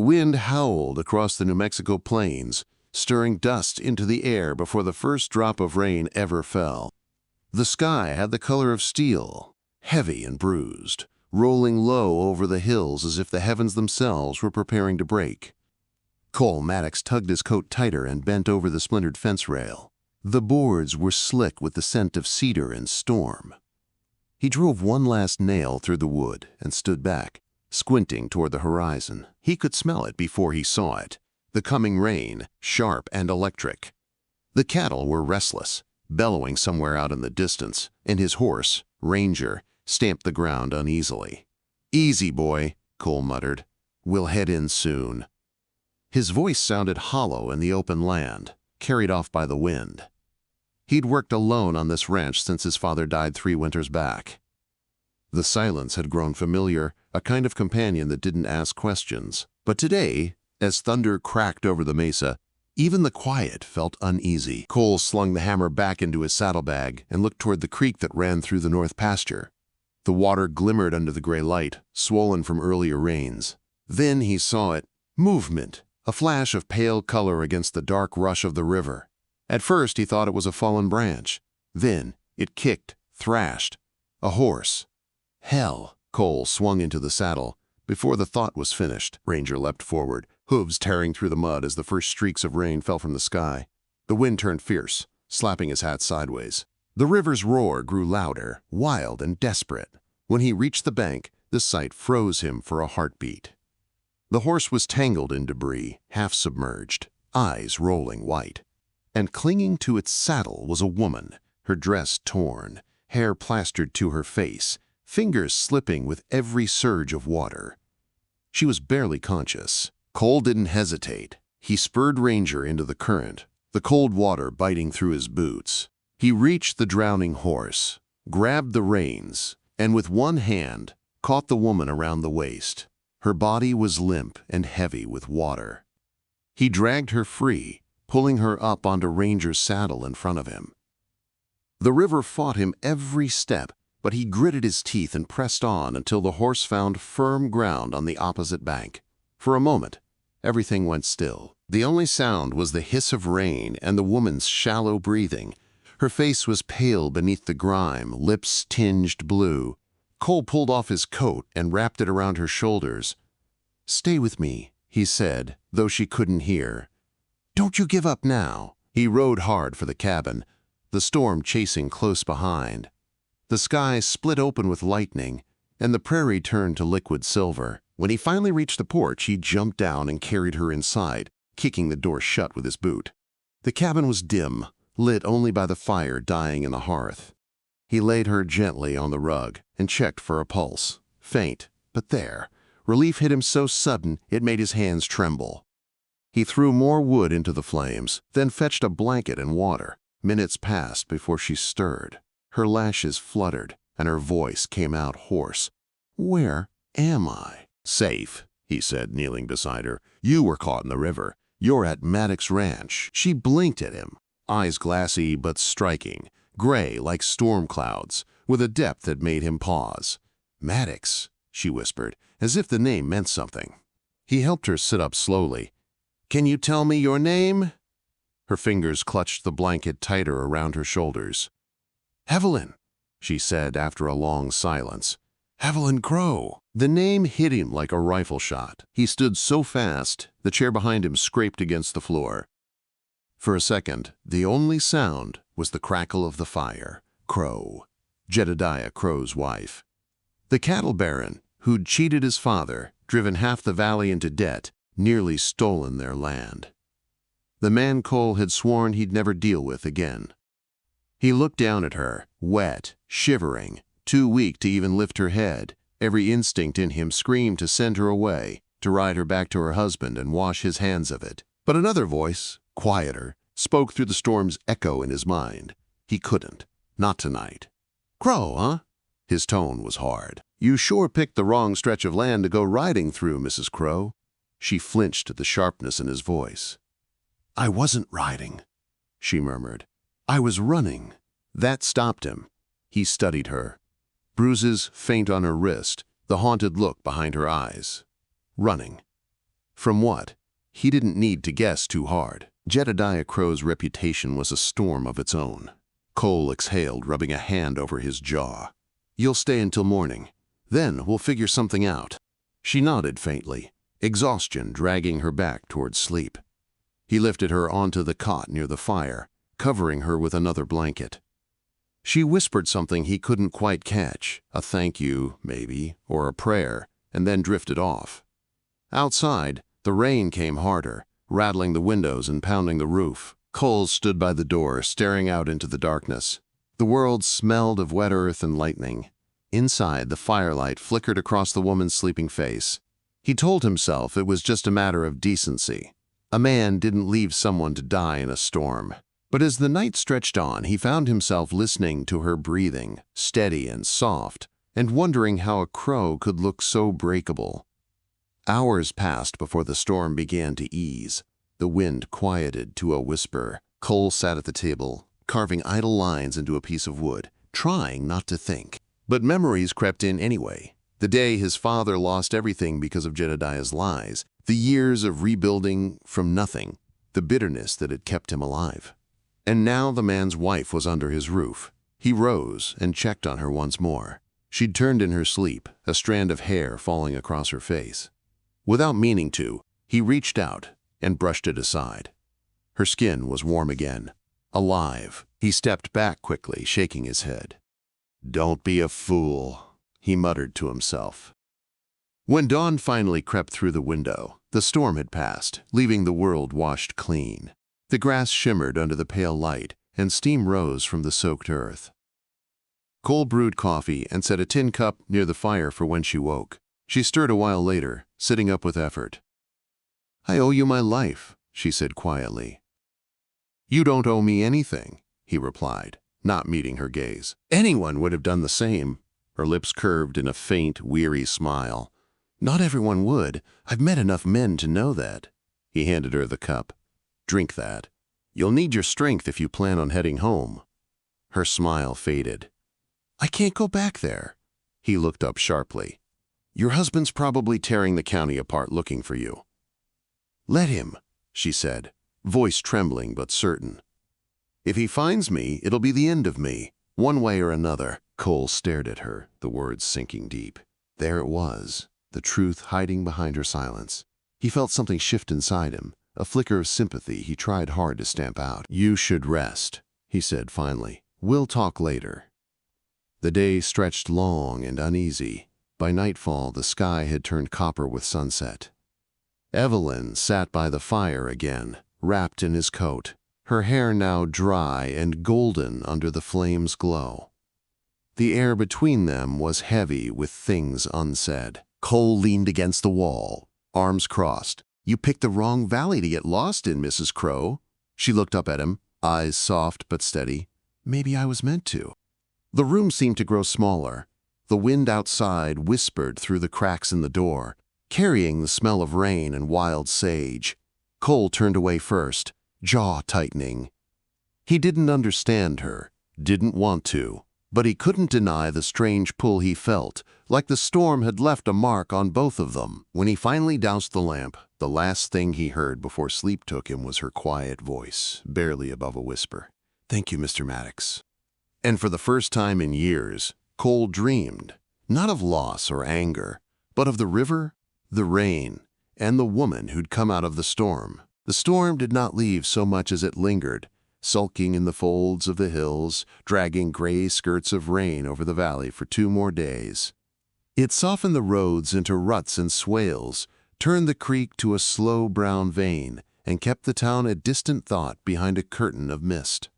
wind howled across the New Mexico plains, stirring dust into the air before the first drop of rain ever fell. The sky had the color of steel, heavy and bruised, rolling low over the hills as if the heavens themselves were preparing to break. Cole Maddox tugged his coat tighter and bent over the splintered fence rail. The boards were slick with the scent of cedar and storm. He drove one last nail through the wood and stood back, squinting toward the horizon. He could smell it before he saw it, the coming rain, sharp and electric. The cattle were restless, bellowing somewhere out in the distance, and his horse, Ranger, stamped the ground uneasily. "Easy, boy," Cole muttered. "We'll head in soon." His voice sounded hollow in the open land, carried off by the wind. He'd worked alone on this ranch since his father died 3 winters back. The silence had grown familiar, a kind of companion that didn't ask questions. But today, as thunder cracked over the mesa, even the quiet felt uneasy. Cole slung the hammer back into his saddlebag and looked toward the creek that ran through the north pasture. The water glimmered under the gray light, swollen from earlier rains. Then he saw it. Movement. A flash of pale color against the dark rush of the river. At first he thought it was a fallen branch. Then it kicked, thrashed. A horse. Hell! Cole swung into the saddle. Before the thought was finished, Ranger leapt forward, hooves tearing through the mud as the first streaks of rain fell from the sky. The wind turned fierce, slapping his hat sideways. The river's roar grew louder, wild and desperate. When he reached the bank, the sight froze him for a heartbeat. The horse was tangled in debris, half submerged, eyes rolling white. And clinging to its saddle was a woman, her dress torn, hair plastered to her face, fingers slipping with every surge of water. She was barely conscious. Cole didn't hesitate. He spurred Ranger into the current, the cold water biting through his boots. He reached the drowning horse, grabbed the reins, and with one hand caught the woman around the waist. Her body was limp and heavy with water. He dragged her free, pulling her up onto Ranger's saddle in front of him. The river fought him every step, but he gritted his teeth and pressed on until the horse found firm ground on the opposite bank. For a moment, everything went still. The only sound was the hiss of rain and the woman's shallow breathing. Her face was pale beneath the grime, lips tinged blue. Cole pulled off his coat and wrapped it around her shoulders. "Stay with me," he said, though she couldn't hear. "Don't you give up now." He rode hard for the cabin, the storm chasing close behind. The sky split open with lightning, and the prairie turned to liquid silver. When he finally reached the porch, he jumped down and carried her inside, kicking the door shut with his boot. The cabin was dim, lit only by the fire dying in the hearth. He laid her gently on the rug and checked for a pulse. Faint, but there. Relief hit him so sudden it made his hands tremble. He threw more wood into the flames, then fetched a blanket and water. Minutes passed before she stirred. Her lashes fluttered, and her voice came out hoarse. "Where am I?" "Safe," he said, kneeling beside her. "You were caught in the river. You're at Maddox Ranch." She blinked at him, eyes glassy but striking, gray like storm clouds, with a depth that made him pause. "Maddox," she whispered, as if the name meant something. He helped her sit up slowly. "Can you tell me your name?" Her fingers clutched the blanket tighter around her shoulders. "Evelyn," she said after a long silence. "Evelyn Crowe." The name hit him like a rifle shot. He stood so fast, the chair behind him scraped against the floor. For a second, the only sound was the crackle of the fire. Crowe, Jedediah Crowe's wife. The cattle baron, who'd cheated his father, driven half the valley into debt, nearly stolen their land. The man Cole had sworn he'd never deal with again. He looked down at her, wet, shivering, too weak to even lift her head. Every instinct in him screamed to send her away, to ride her back to her husband and wash his hands of it. But another voice, quieter, spoke through the storm's echo in his mind. He couldn't. Not tonight. "Crowe, huh?" His tone was hard. "You sure picked the wrong stretch of land to go riding through, Mrs. Crowe." She flinched at the sharpness in his voice. "I wasn't riding," she murmured. "I was running." That stopped him. He studied her. Bruises faint on her wrist, the haunted look behind her eyes. Running. From what? He didn't need to guess too hard. Jedediah Crowe's reputation was a storm of its own. Cole exhaled, rubbing a hand over his jaw. "You'll stay until morning. Then we'll figure something out." She nodded faintly, exhaustion dragging her back towards sleep. He lifted her onto the cot near the fire, covering her with another blanket. She whispered something he couldn't quite catch, a thank you, maybe, or a prayer, and then drifted off. Outside, the rain came harder, rattling the windows and pounding the roof. Cole stood by the door, staring out into the darkness. The world smelled of wet earth and lightning. Inside, the firelight flickered across the woman's sleeping face. He told himself it was just a matter of decency. A man didn't leave someone to die in a storm. But as the night stretched on, he found himself listening to her breathing, steady and soft, and wondering how a crow could look so breakable. Hours passed before the storm began to ease. The wind quieted to a whisper. Cole sat at the table, carving idle lines into a piece of wood, trying not to think. But memories crept in anyway. The day his father lost everything because of Jedediah's lies, the years of rebuilding from nothing, the bitterness that had kept him alive. And now the man's wife was under his roof. He rose and checked on her once more. She'd turned in her sleep, a strand of hair falling across her face. Without meaning to, he reached out and brushed it aside. Her skin was warm again, alive. He stepped back quickly, shaking his head. "Don't be a fool," he muttered to himself. When dawn finally crept through the window, the storm had passed, leaving the world washed clean. The grass shimmered under the pale light, and steam rose from the soaked earth. Cole brewed coffee and set a tin cup near the fire for when she woke. She stirred a while later, sitting up with effort. "I owe you my life," she said quietly. "You don't owe me anything," he replied, not meeting her gaze. "Anyone would have done the same." Her lips curved in a faint, weary smile. "Not everyone would. I've met enough men to know that." He handed her the cup. "Drink that. You'll need your strength if you plan on heading home." Her smile faded. "I can't go back there." He looked up sharply. "Your husband's probably tearing the county apart looking for you." "Let him," she said, voice trembling but certain. "If he finds me, it'll be the end of me, one way or another." Cole stared at her, the words sinking deep. There it was, the truth hiding behind her silence. He felt something shift inside him, a flicker of sympathy he tried hard to stamp out. "You should rest," he said finally. "We'll talk later." The day stretched long and uneasy. By nightfall, the sky had turned copper with sunset. Evelyn sat by the fire again, wrapped in his coat, her hair now dry and golden under the flame's glow. The air between them was heavy with things unsaid. Cole leaned against the wall, arms crossed. "You picked the wrong valley to get lost in, Mrs. Crowe." She looked up at him, eyes soft but steady. "Maybe I was meant to." The room seemed to grow smaller. The wind outside whispered through the cracks in the door, carrying the smell of rain and wild sage. Cole turned away first, jaw tightening. He didn't understand her, didn't want to, but he couldn't deny the strange pull he felt, like the storm had left a mark on both of them. When he finally doused the lamp, the last thing he heard before sleep took him was her quiet voice, barely above a whisper. "Thank you, Mr. Maddox." And for the first time in years, Cole dreamed, not of loss or anger, but of the river, the rain, and the woman who'd come out of the storm. The storm did not leave so much as it lingered, sulking in the folds of the hills, dragging gray skirts of rain over the valley for 2 more days. It softened the roads into ruts and swales, turned the creek to a slow brown vein, and kept the town a distant thought behind a curtain of mist.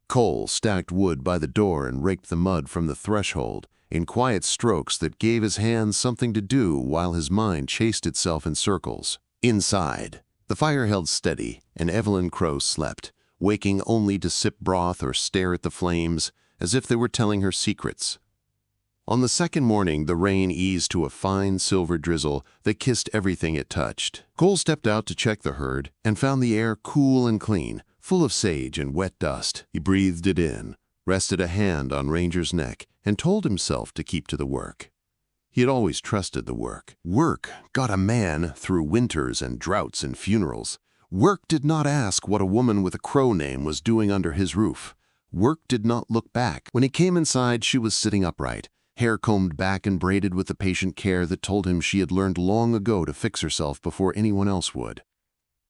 Cole stacked wood by the door and raked the mud from the threshold in quiet strokes that gave his hands something to do while his mind chased itself in circles. Inside, the fire held steady, and Evelyn Crowe slept, waking only to sip broth or stare at the flames as if they were telling her secrets. On the second morning, the rain eased to a fine silver drizzle that kissed everything it touched. Cole stepped out to check the herd and found the air cool and clean, full of sage and wet dust. He breathed it in, rested a hand on Ranger's neck, and told himself to keep to the work. He had always trusted the work. Work got a man through winters and droughts and funerals. Work did not ask what a woman with a Crowe name was doing under his roof. Work did not look back. When he came inside, she was sitting upright, hair combed back and braided with the patient care that told him she had learned long ago to fix herself before anyone else would.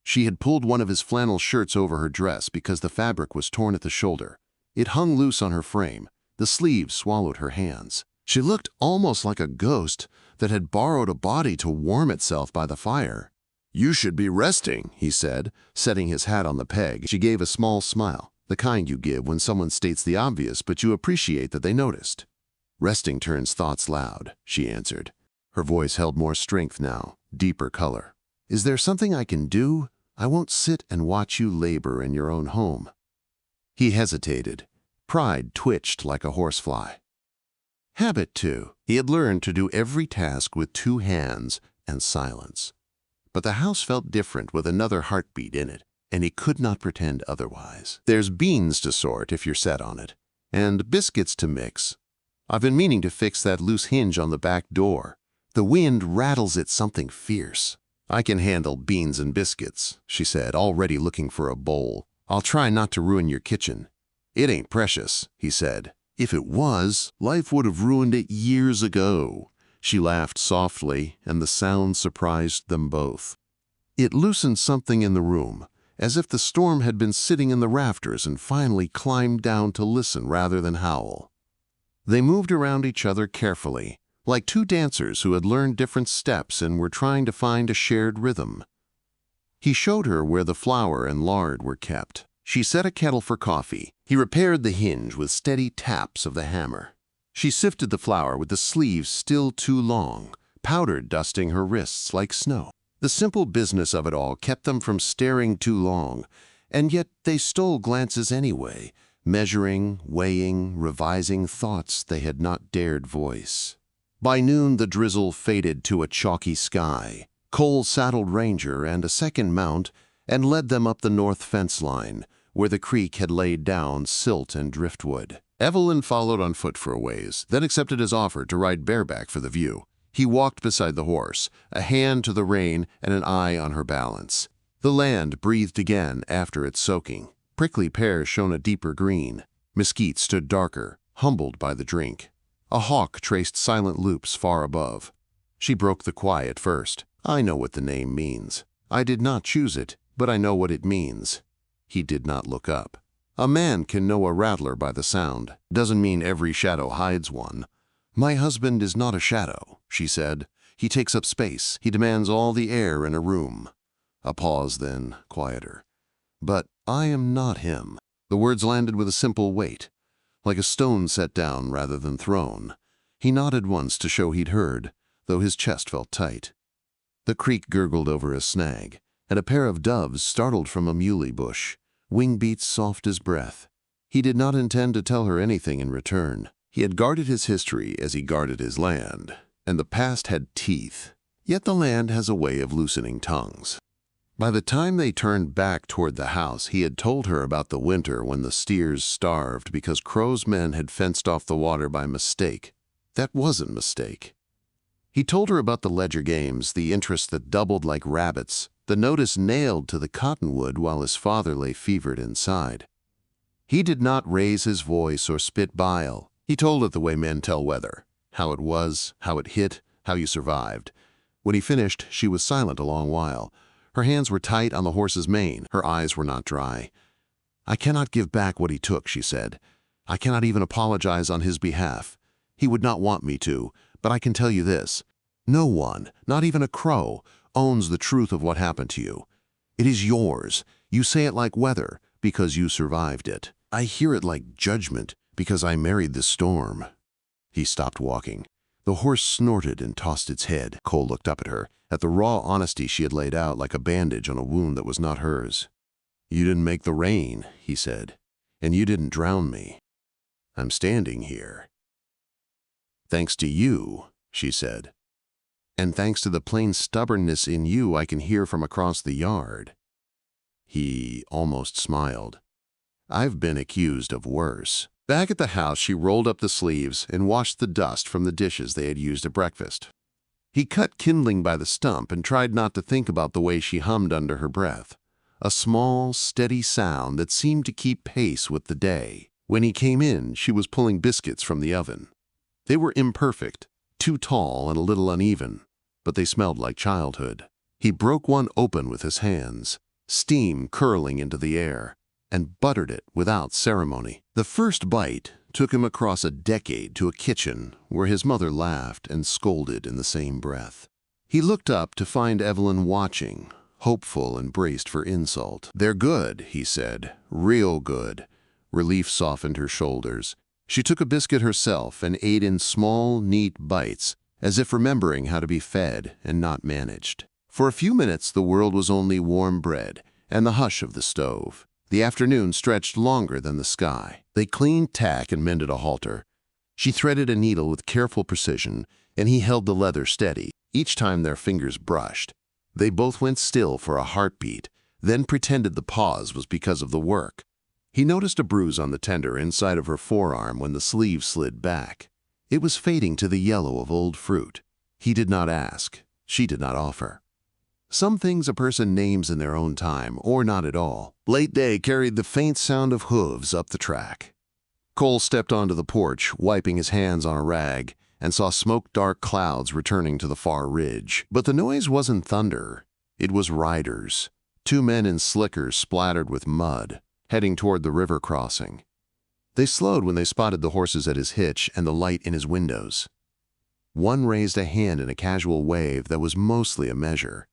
She had pulled one of his flannel shirts over her dress because the fabric was torn at the shoulder. It hung loose on her frame. The sleeves swallowed her hands. She looked almost like a ghost that had borrowed a body to warm itself by the fire. "You should be resting," he said, setting his hat on the peg. She gave a small smile, the kind you give when someone states the obvious but you appreciate that they noticed. "Resting turns thoughts loud," she answered. Her voice held more strength now, deeper color. "Is there something I can do? I won't sit and watch you labor in your own home." He hesitated. Pride twitched like a horsefly. Habit, too. He had learned to do every task with 2 hands and silence. But the house felt different with another heartbeat in it, and he could not pretend otherwise. "There's beans to sort if you're set on it, and biscuits to mix. I've been meaning to fix that loose hinge on the back door. The wind rattles it something fierce." "I can handle beans and biscuits," she said, already looking for a bowl. "I'll try not to ruin your kitchen." "It ain't precious," he said. "If it was, life would have ruined it years ago." She laughed softly, and the sound surprised them both. It loosened something in the room, as if the storm had been sitting in the rafters and finally climbed down to listen rather than howl. They moved around each other carefully, like 2 dancers who had learned different steps and were trying to find a shared rhythm. He showed her where the flour and lard were kept. She set a kettle for coffee. He repaired the hinge with steady taps of the hammer. She sifted the flour with the sleeves still too long, powder dusting her wrists like snow. The simple business of it all kept them from staring too long, and yet they stole glances anyway, measuring, weighing, revising thoughts they had not dared voice. By noon, the drizzle faded to a chalky sky. Cole saddled Ranger and a second mount and led them up the north fence line, where the creek had laid down silt and driftwood. Evelyn followed on foot for a ways, then accepted his offer to ride bareback for the view. He walked beside the horse, a hand to the rein and an eye on her balance. The land breathed again after its soaking. Prickly pears shone a deeper green. Mesquite stood darker, humbled by the drink. A hawk traced silent loops far above. She broke the quiet first. "I know what the name means. I did not choose it, but I know what it means." He did not look up. "A man can know a rattler by the sound. Doesn't mean every shadow hides one." "My husband is not a shadow," she said. "He takes up space. He demands all the air in a room." A pause, then, quieter. "But I am not him." The words landed with a simple weight, like a stone set down rather than thrown. He nodded once to show he'd heard, though his chest felt tight. The creek gurgled over a snag, and a pair of doves startled from a muley bush, wing beats soft as breath. He did not intend to tell her anything in return. He had guarded his history as he guarded his land, and the past had teeth. Yet the land has a way of loosening tongues. By the time they turned back toward the house, he had told her about the winter when the steers starved because Crowe's men had fenced off the water by mistake. That wasn't mistake. He told her about the ledger games, the interest that doubled like rabbits, the notice nailed to the cottonwood while his father lay fevered inside. He did not raise his voice or spit bile. He told it the way men tell weather, how it was, how it hit, how you survived. When he finished, she was silent a long while. Her hands were tight on the horse's mane. Her eyes were not dry. "I cannot give back what he took," she said. "I cannot even apologize on his behalf. He would not want me to, but I can tell you this. No one, not even a Crowe, owns the truth of what happened to you. It is yours. You say it like weather, because you survived it. I hear it like judgment, because I married the storm." He stopped walking. The horse snorted and tossed its head. Cole looked up at her, at the raw honesty she had laid out like a bandage on a wound that was not hers. "You didn't make the rain," he said, "and you didn't drown me. I'm standing here." "Thanks to you," she said. "And thanks to the plain stubbornness in you I can hear from across the yard." He almost smiled. "I've been accused of worse." Back at the house, she rolled up the sleeves and washed the dust from the dishes they had used at breakfast. He cut kindling by the stump and tried not to think about the way she hummed under her breath, a small, steady sound that seemed to keep pace with the day. When he came in, she was pulling biscuits from the oven. They were imperfect, too tall and a little uneven, but they smelled like childhood. He broke one open with his hands, steam curling into the air, and buttered it without ceremony. The first bite took him across a decade to a kitchen where his mother laughed and scolded in the same breath. He looked up to find Evelyn watching, hopeful and braced for insult. "They're good," he said, "real good." Relief softened her shoulders. She took a biscuit herself and ate in small, neat bites, as if remembering how to be fed and not managed. For a few minutes the world was only warm bread and the hush of the stove. The afternoon stretched longer than the sky. They cleaned tack and mended a halter. She threaded a needle with careful precision, and he held the leather steady. Each time their fingers brushed, they both went still for a heartbeat, then pretended the pause was because of the work. He noticed a bruise on the tender inside of her forearm when the sleeve slid back. It was fading to the yellow of old fruit. He did not ask. She did not offer. Some things a person names in their own time, or not at all. Late day carried the faint sound of hooves up the track. Cole stepped onto the porch, wiping his hands on a rag, and saw smoke-dark clouds returning to the far ridge. But the noise wasn't thunder. It was riders. 2 men in slickers splattered with mud, heading toward the river crossing. They slowed when they spotted the horses at his hitch and the light in his windows. One raised a hand in a casual wave that was mostly a measure.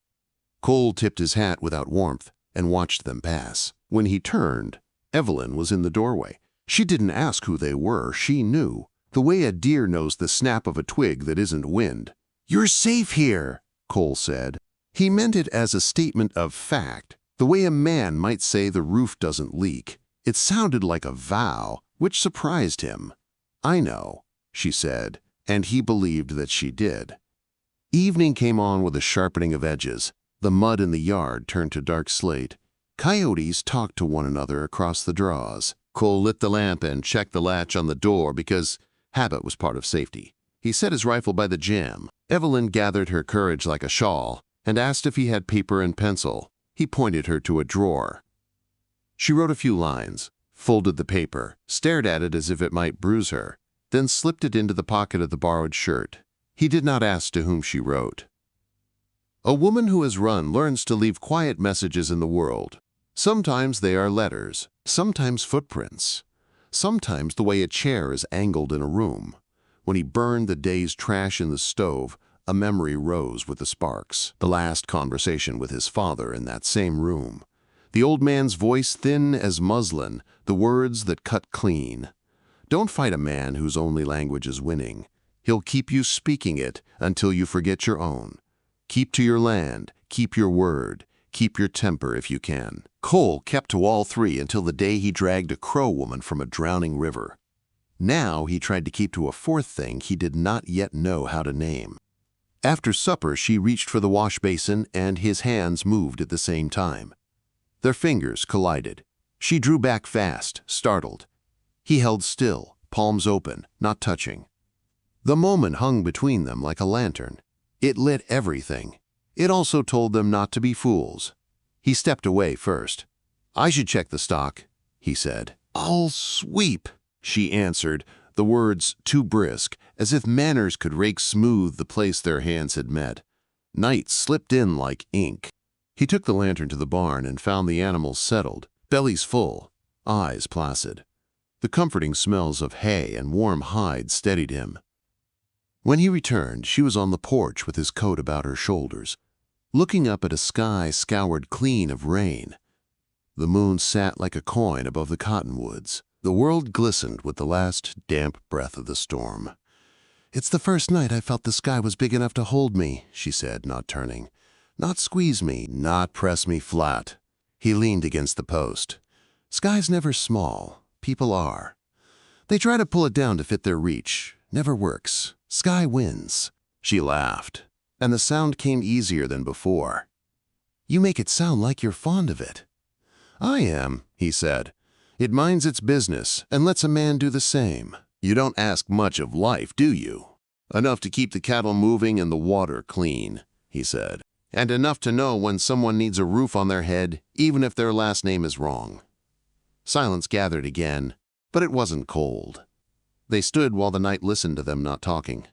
Cole tipped his hat without warmth and watched them pass. When he turned, Evelyn was in the doorway. She didn't ask who they were. She knew, the way a deer knows the snap of a twig that isn't wind. "You're safe here," Cole said. He meant it as a statement of fact, the way a man might say the roof doesn't leak. It sounded like a vow, which surprised him. "I know," she said, and he believed that she did. Evening came on with a sharpening of edges. The mud in the yard turned to dark slate. Coyotes talked to one another across the draws. Cole lit the lamp and checked the latch on the door because habit was part of safety. He set his rifle by the jamb. Evelyn gathered her courage like a shawl and asked if he had paper and pencil. He pointed her to a drawer. She wrote a few lines, folded the paper, stared at it as if it might bruise her, then slipped it into the pocket of the borrowed shirt. He did not ask to whom she wrote. A woman who has run learns to leave quiet messages in the world. Sometimes they are letters, sometimes footprints, sometimes the way a chair is angled in a room. When he burned the day's trash in the stove, a memory rose with the sparks. The last conversation with his father in that same room. The old man's voice thin as muslin, the words that cut clean. Don't fight a man whose only language is winning. He'll keep you speaking it until you forget your own. Keep to your land, keep your word, keep your temper if you can. Cole kept to all three until the day he dragged a Crow woman from a drowning river. Now he tried to keep to a fourth thing he did not yet know how to name. After supper, she reached for the wash basin and his hands moved at the same time. Their fingers collided. She drew back fast, startled. He held still, palms open, not touching. The moment hung between them like a lantern. It lit everything. It also told them not to be fools. He stepped away first. "I should check the stock," he said. "I'll sweep," she answered, the words too brisk, as if manners could rake smooth the place their hands had met. Night slipped in like ink. He took the lantern to the barn and found the animals settled, bellies full, eyes placid. The comforting smells of hay and warm hide steadied him. When he returned, she was on the porch with his coat about her shoulders, looking up at a sky scoured clean of rain. The moon sat like a coin above the cottonwoods. The world glistened with the last damp breath of the storm. "It's the first night I felt the sky was big enough to hold me," she said, not turning. "Not squeeze me, not press me flat." He leaned against the post. "Sky's never small. People are. They try to pull it down to fit their reach. Never works. Sky wins." She laughed, and the sound came easier than before. "You make it sound like you're fond of it." "I am," he said. It minds its business and lets a man do the same. You don't ask much of life, do you? Enough to keep the cattle moving and the water clean, he said. And enough to know when someone needs a roof on their head, even if their last name is wrong. Silence gathered again, but it wasn't cold. They stood while the night listened to them not talking.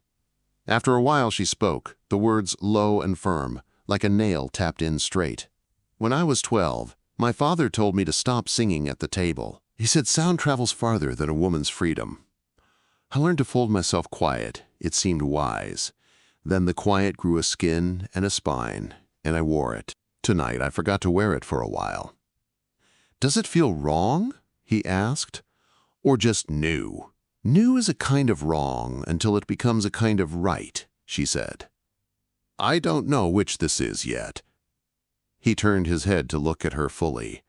After a while she spoke, the words low and firm, like a nail tapped in straight. When I was 12, my father told me to stop singing at the table. He said sound travels farther than a woman's freedom. I learned to fold myself quiet. It seemed wise. Then the quiet grew a skin and a spine, and I wore it. Tonight I forgot to wear it for a while. Does it feel wrong? He asked. Or just new? New is a kind of wrong until it becomes a kind of right, she said. I don't know which this is yet. He turned his head to look at her fully.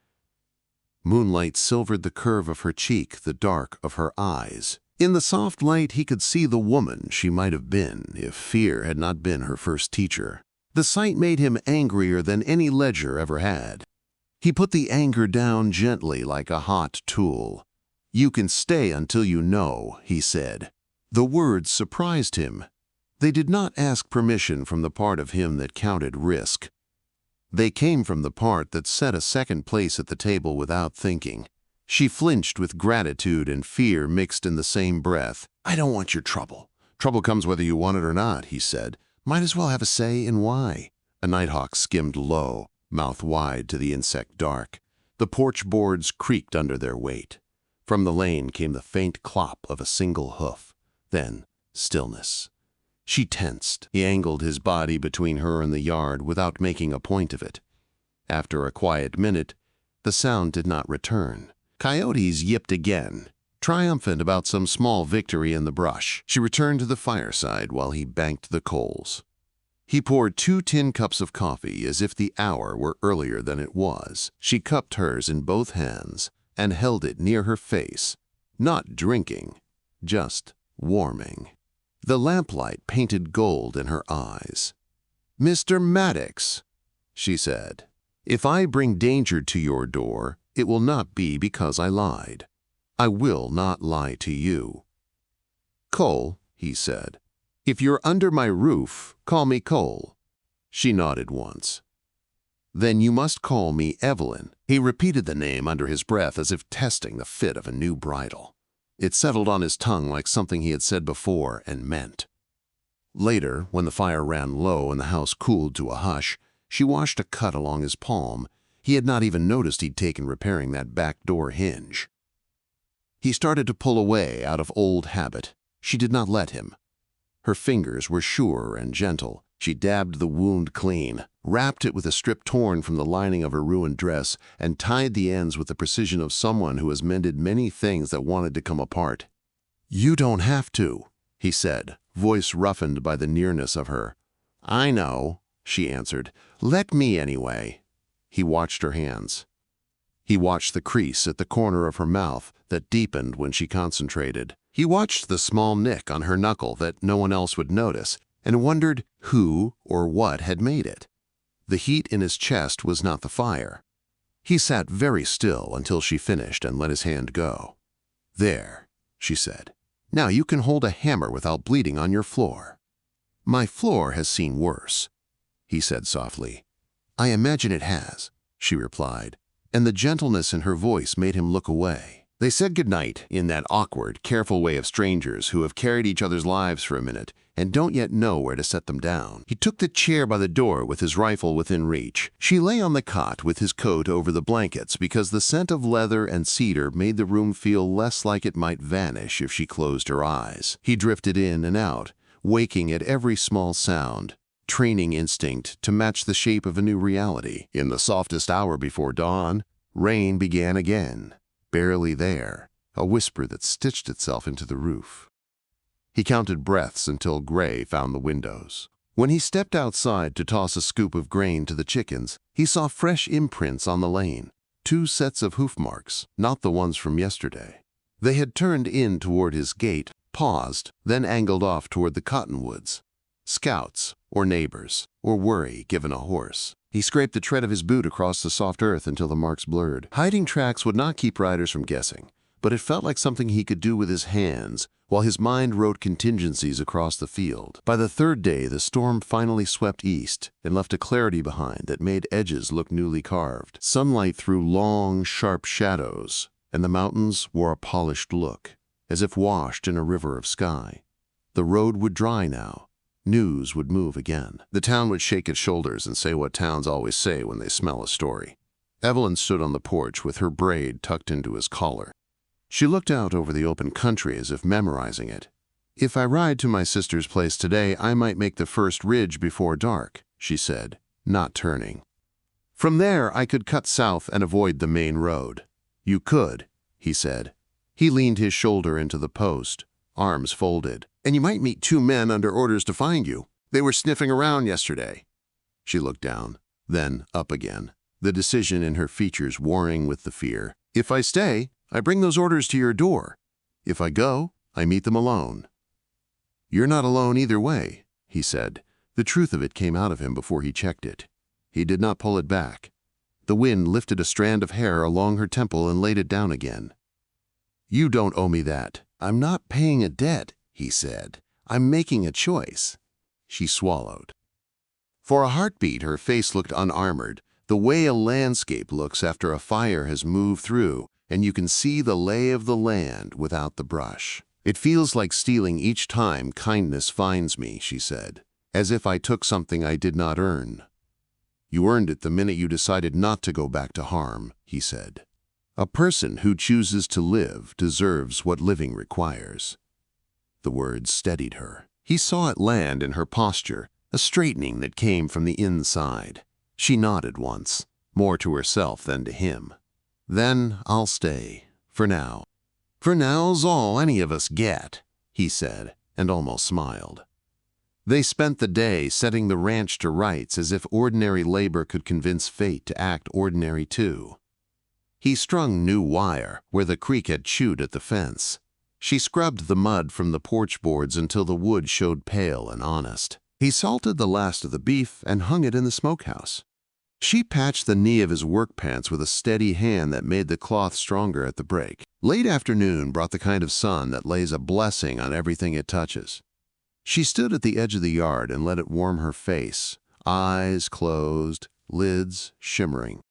Moonlight silvered the curve of her cheek, the dark of her eyes. In the soft light he could see the woman she might have been if fear had not been her first teacher. The sight made him angrier than any ledger ever had. He put the anger down gently like a hot tool. You can stay until you know, he said. The words surprised him. They did not ask permission from the part of him that counted risk. They came from the part that set a second place at the table without thinking. She flinched with gratitude and fear mixed in the same breath. I don't want your trouble. Trouble comes whether you want it or not, he said. Might as well have a say in why. A nighthawk skimmed low, mouth wide to the insect dark. The porch boards creaked under their weight. From the lane came the faint clop of a single hoof. Then stillness. She tensed. He angled his body between her and the yard without making a point of it. After a quiet minute, the sound did not return. Coyotes yipped again, triumphant about some small victory in the brush. She returned to the fireside while he banked the coals. He poured 2 tin cups of coffee as if the hour were earlier than it was. She cupped hers in both hands and held it near her face, not drinking, just warming. The lamplight painted gold in her eyes. Mr. Maddox, she said, if I bring danger to your door, it will not be because I lied. I will not lie to you. Cole, he said, if you're under my roof, call me Cole. She nodded once. Then you must call me Evelyn. He repeated the name under his breath as if testing the fit of a new bridle. It settled on his tongue like something he had said before and meant. Later, when the fire ran low and the house cooled to a hush, she washed a cut along his palm. He had not even noticed he'd taken repairing that back door hinge. He started to pull away out of old habit. She did not let him. Her fingers were sure and gentle. She dabbed the wound clean, wrapped it with a strip torn from the lining of her ruined dress, and tied the ends with the precision of someone who has mended many things that wanted to come apart. You don't have to, he said, voice roughened by the nearness of her. I know, she answered. Let me anyway. He watched her hands. He watched the crease at the corner of her mouth that deepened when she concentrated. He watched the small nick on her knuckle that no one else would notice, and wondered who or what had made it. The heat in his chest was not the fire. He sat very still until she finished and let his hand go. There, she said. Now you can hold a hammer without bleeding on your floor. My floor has seen worse, he said softly. I imagine it has, she replied, and the gentleness in her voice made him look away. They said goodnight in that awkward, careful way of strangers who have carried each other's lives for a minute and don't yet know where to set them down. He took the chair by the door with his rifle within reach. She lay on the cot with his coat over the blankets because the scent of leather and cedar made the room feel less like it might vanish if she closed her eyes. He drifted in and out, waking at every small sound, training instinct to match the shape of a new reality. In the softest hour before dawn, rain began again. Barely there, a whisper that stitched itself into the roof. He counted breaths until gray found the windows. When he stepped outside to toss a scoop of grain to the chickens, he saw fresh imprints on the lane, 2 sets of hoof marks, not the ones from yesterday. They had turned in toward his gate, paused, then angled off toward the cottonwoods. Scouts, or neighbors, or worry given a horse. He scraped the tread of his boot across the soft earth until the marks blurred. Hiding tracks would not keep riders from guessing, but it felt like something he could do with his hands, while his mind wrote contingencies across the field. By the third day, the storm finally swept east and left a clarity behind that made edges look newly carved. Sunlight threw long, sharp shadows, and the mountains wore a polished look, as if washed in a river of sky. The road would dry now. News would move again. The town would shake its shoulders and say what towns always say when they smell a story. Evelyn stood on the porch with her braid tucked into his collar. She looked out over the open country as if memorizing it. "If I ride to my sister's place today, I might make the first ridge before dark," she said, not turning. "From there, I could cut south and avoid the main road." "You could," he said. He leaned his shoulder into the post, arms folded. "And you might meet 2 men under orders to find you. They were sniffing around yesterday." She looked down, then up again, the decision in her features warring with the fear. "If I stay, I bring those orders to your door. If I go, I meet them alone." "You're not alone either way," he said. The truth of it came out of him before he checked it. He did not pull it back. The wind lifted a strand of hair along her temple and laid it down again. "You don't owe me that." "I'm not paying a debt," he said. "I'm making a choice." She swallowed. For a heartbeat, her face looked unarmored, the way a landscape looks after a fire has moved through, and you can see the lay of the land without the brush. "It feels like stealing each time kindness finds me," she said, "as if I took something I did not earn." "You earned it the minute you decided not to go back to harm," he said. "A person who chooses to live deserves what living requires." The words steadied her. He saw it land in her posture, a straightening that came from the inside. She nodded once, more to herself than to him. "Then I'll stay, for now." "For now's all any of us get," he said, and almost smiled. They spent the day setting the ranch to rights as if ordinary labor could convince fate to act ordinary too. He strung new wire where the creek had chewed at the fence. She scrubbed the mud from the porch boards until the wood showed pale and honest. He salted the last of the beef and hung it in the smokehouse. She patched the knee of his work pants with a steady hand that made the cloth stronger at the break. Late afternoon brought the kind of sun that lays a blessing on everything it touches. She stood at the edge of the yard and let it warm her face, eyes closed, lids shimmering.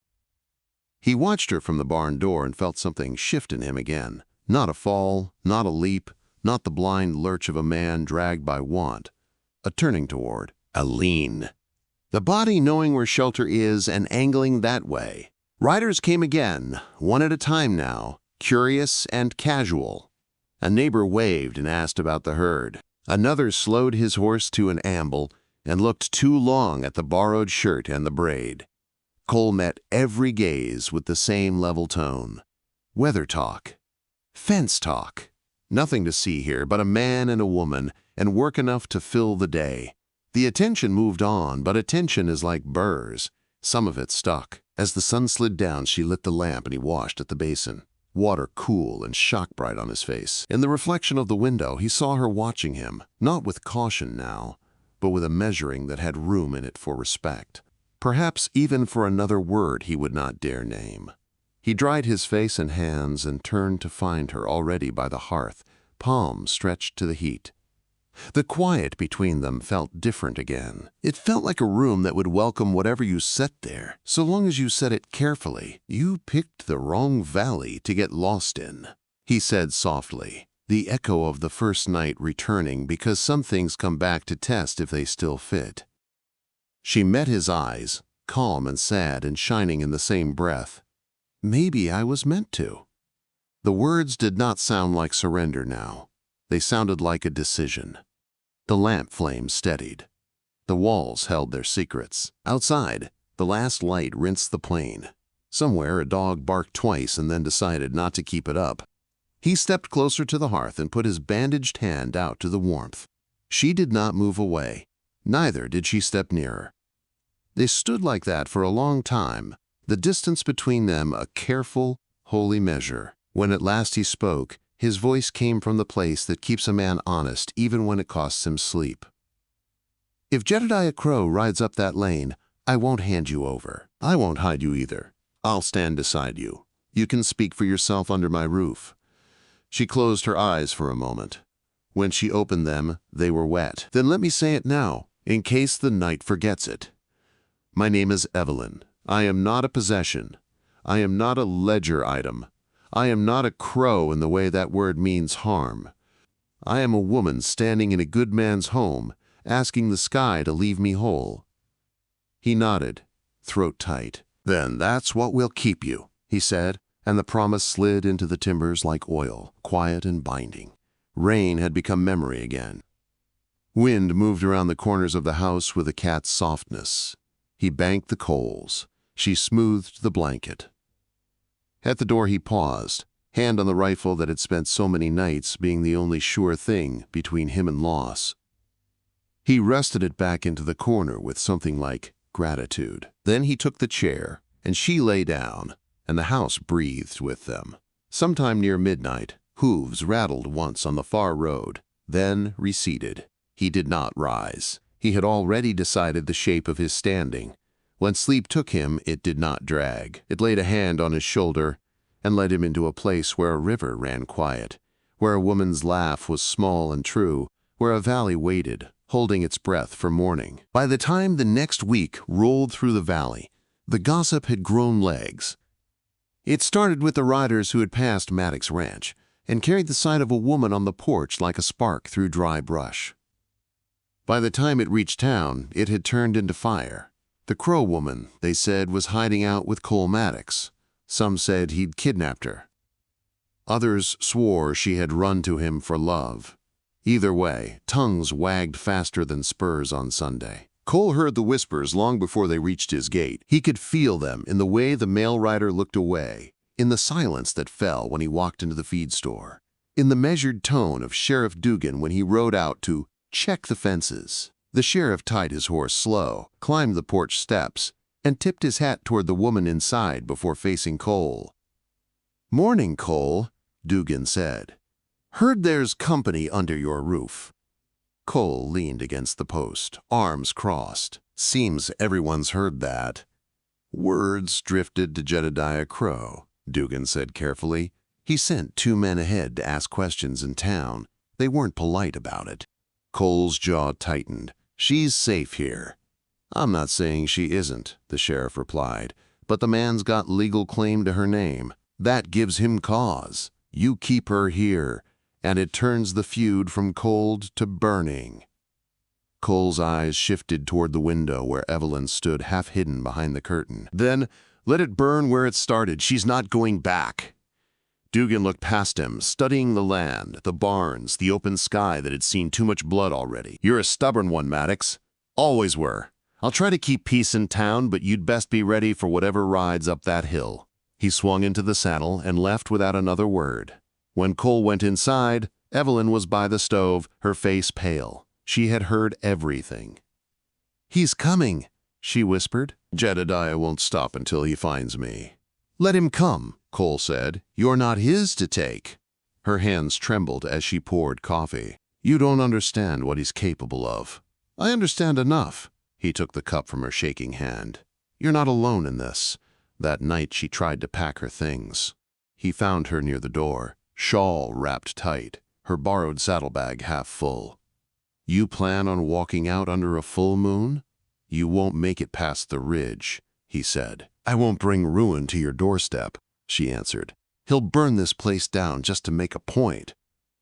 He watched her from the barn door and felt something shift in him again. Not a fall, not a leap, not the blind lurch of a man dragged by want. A turning toward, a lean. The body knowing where shelter is and angling that way. Riders came again, one at a time now, curious and casual. A neighbor waved and asked about the herd. Another slowed his horse to an amble and looked too long at the borrowed shirt and the braid. Cole met every gaze with the same level tone. Weather talk. Fence talk. Nothing to see here but a man and a woman, and work enough to fill the day. The attention moved on, but attention is like burrs. Some of it stuck. As the sun slid down, she lit the lamp and he washed at the basin. Water cool and shock bright on his face. In the reflection of the window, he saw her watching him, not with caution now, but with a measuring that had room in it for respect. Perhaps even for another word he would not dare name. He dried his face and hands and turned to find her already by the hearth, palms stretched to the heat. The quiet between them felt different again. It felt like a room that would welcome whatever you set there, so long as you set it carefully. "You picked the wrong valley to get lost in," he said softly, the echo of the first night returning because some things come back to test if they still fit. She met his eyes, calm and sad and shining in the same breath. "Maybe I was meant to." The words did not sound like surrender now. They sounded like a decision. The lamp flame steadied. The walls held their secrets. Outside, the last light rinsed the plain. Somewhere a dog barked twice and then decided not to keep it up. He stepped closer to the hearth and put his bandaged hand out to the warmth. She did not move away. Neither did she step nearer. They stood like that for a long time, the distance between them a careful, holy measure. When at last he spoke, his voice came from the place that keeps a man honest even when it costs him sleep. "If Jedediah Crowe rides up that lane, I won't hand you over. I won't hide you either. I'll stand beside you. You can speak for yourself under my roof." She closed her eyes for a moment. When she opened them, they were wet. "Then let me say it now, in case the night forgets it. My name is Evelyn. I am not a possession. I am not a ledger item. I am not a crow in the way that word means harm. I am a woman standing in a good man's home, asking the sky to leave me whole." He nodded, throat tight. "Then that's what will keep you," he said, and the promise slid into the timbers like oil, quiet and binding. Rain had become memory again. Wind moved around the corners of the house with a cat's softness. He banked the coals. She smoothed the blanket. At the door he paused, hand on the rifle that had spent so many nights being the only sure thing between him and loss. He rested it back into the corner with something like gratitude. Then he took the chair, and she lay down, and the house breathed with them. Sometime near midnight, hooves rattled once on the far road, then receded. He did not rise. He had already decided the shape of his standing. When sleep took him, it did not drag. It laid a hand on his shoulder and led him into a place where a river ran quiet, where a woman's laugh was small and true, where a valley waited, holding its breath for morning. By the time the next week rolled through the valley, the gossip had grown legs. It started with the riders who had passed Maddox Ranch and carried the sight of a woman on the porch like a spark through dry brush. By the time it reached town, it had turned into fire. The Crow woman, they said, was hiding out with Cole Maddox. Some said he'd kidnapped her. Others swore she had run to him for love. Either way, tongues wagged faster than spurs on Sunday. Cole heard the whispers long before they reached his gate. He could feel them in the way the mail rider looked away, in the silence that fell when he walked into the feed store, in the measured tone of Sheriff Dugan when he rode out to check the fences. The sheriff tied his horse slow, climbed the porch steps, and tipped his hat toward the woman inside before facing Cole. "Morning, Cole," Dugan said. "Heard there's company under your roof." Cole leaned against the post, arms crossed. "Seems everyone's heard that." "Words drifted to Jedediah Crowe," Dugan said carefully. "He sent 2 men ahead to ask questions in town. They weren't polite about it." Cole's jaw tightened. "She's safe here." "I'm not saying she isn't," the sheriff replied, "but the man's got legal claim to her name. That gives him cause. You keep her here, and it turns the feud from cold to burning." Cole's eyes shifted toward the window where Evelyn stood half hidden behind the curtain. "Then let it burn where it started. She's not going back." Dugan looked past him, studying the land, the barns, the open sky that had seen too much blood already. "You're a stubborn one, Maddox. Always were. I'll try to keep peace in town, but you'd best be ready for whatever rides up that hill." He swung into the saddle and left without another word. When Cole went inside, Evelyn was by the stove, her face pale. She had heard everything. "He's coming," she whispered. "Jedediah won't stop until he finds me." "Let him come," Cole said. "You're not his to take." Her hands trembled as she poured coffee. "You don't understand what he's capable of." "I understand enough." He took the cup from her shaking hand. "You're not alone in this." That night she tried to pack her things. He found her near the door, shawl wrapped tight, her borrowed saddlebag half full. "You plan on walking out under a full moon? You won't make it past the ridge," he said. "I won't bring ruin to your doorstep," she answered. "He'll burn this place down just to make a point."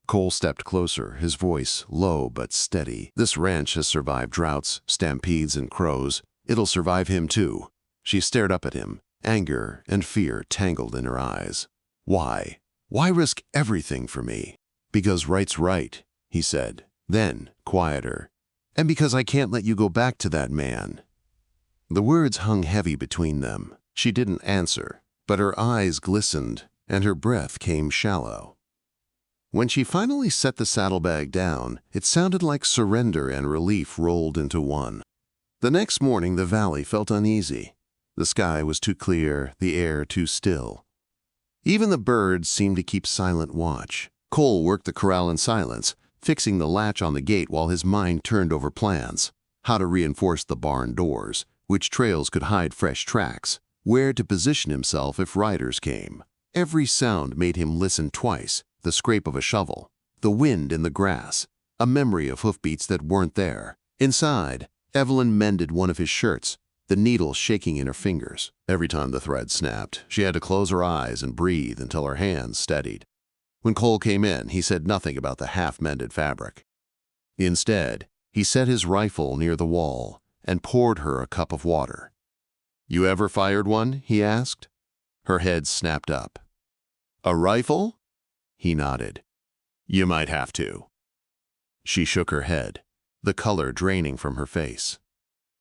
Cole stepped closer, his voice low but steady. "This ranch has survived droughts, stampedes, and crows. It'll survive him too." She stared up at him, anger and fear tangled in her eyes. "Why? Why risk everything for me?" "Because right's right," he said. Then, quieter, "And because I can't let you go back to that man." The words hung heavy between them. She didn't answer, but her eyes glistened and her breath came shallow. When she finally set the saddlebag down, it sounded like surrender and relief rolled into one. The next morning the valley felt uneasy. The sky was too clear, the air too still. Even the birds seemed to keep silent watch. Cole worked the corral in silence, fixing the latch on the gate while his mind turned over plans. How to reinforce the barn doors, which trails could hide fresh tracks, where to position himself if riders came. Every sound made him listen twice, the scrape of a shovel, the wind in the grass, a memory of hoofbeats that weren't there. Inside, Evelyn mended one of his shirts, the needle shaking in her fingers. Every time the thread snapped, she had to close her eyes and breathe until her hands steadied. When Cole came in, he said nothing about the half-mended fabric. Instead, he set his rifle near the wall and poured her a cup of water. "You ever fired one?" he asked. Her head snapped up. "A rifle?" He nodded. "You might have to." She shook her head, the color draining from her face.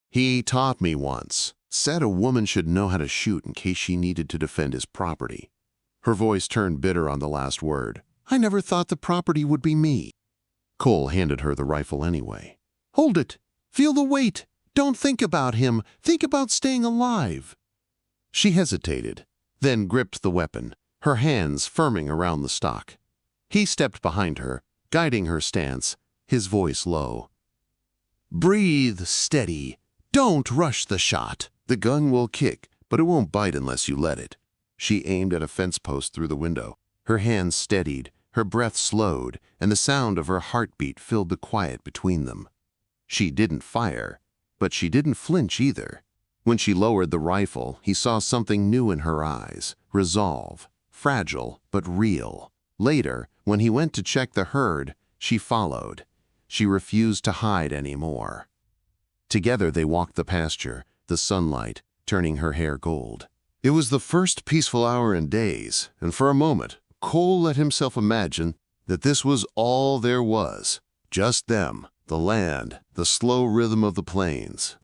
"He taught me once. Said a woman should know how to shoot in case she needed to defend his property." Her voice turned bitter on the last word. "I never thought the property would be me." Cole handed her the rifle anyway. "Hold it. Feel the weight. Don't think about him. Think about staying alive." She hesitated, then gripped the weapon, her hands firming around the stock. He stepped behind her, guiding her stance, his voice low. "Breathe steady. Don't rush the shot. The gun will kick, but it won't bite unless you let it." She aimed at a fence post through the window. Her hands steadied, her breath slowed, and the sound of her heartbeat filled the quiet between them. She didn't fire, but she didn't flinch either. When she lowered the rifle, he saw something new in her eyes, resolve, fragile but real. Later, when he went to check the herd, she followed. She refused to hide anymore. Together they walked the pasture, the sunlight turning her hair gold. It was the first peaceful hour in days, and for a moment, Cole let himself imagine that this was all there was. Just them, the land, the slow rhythm of the plains.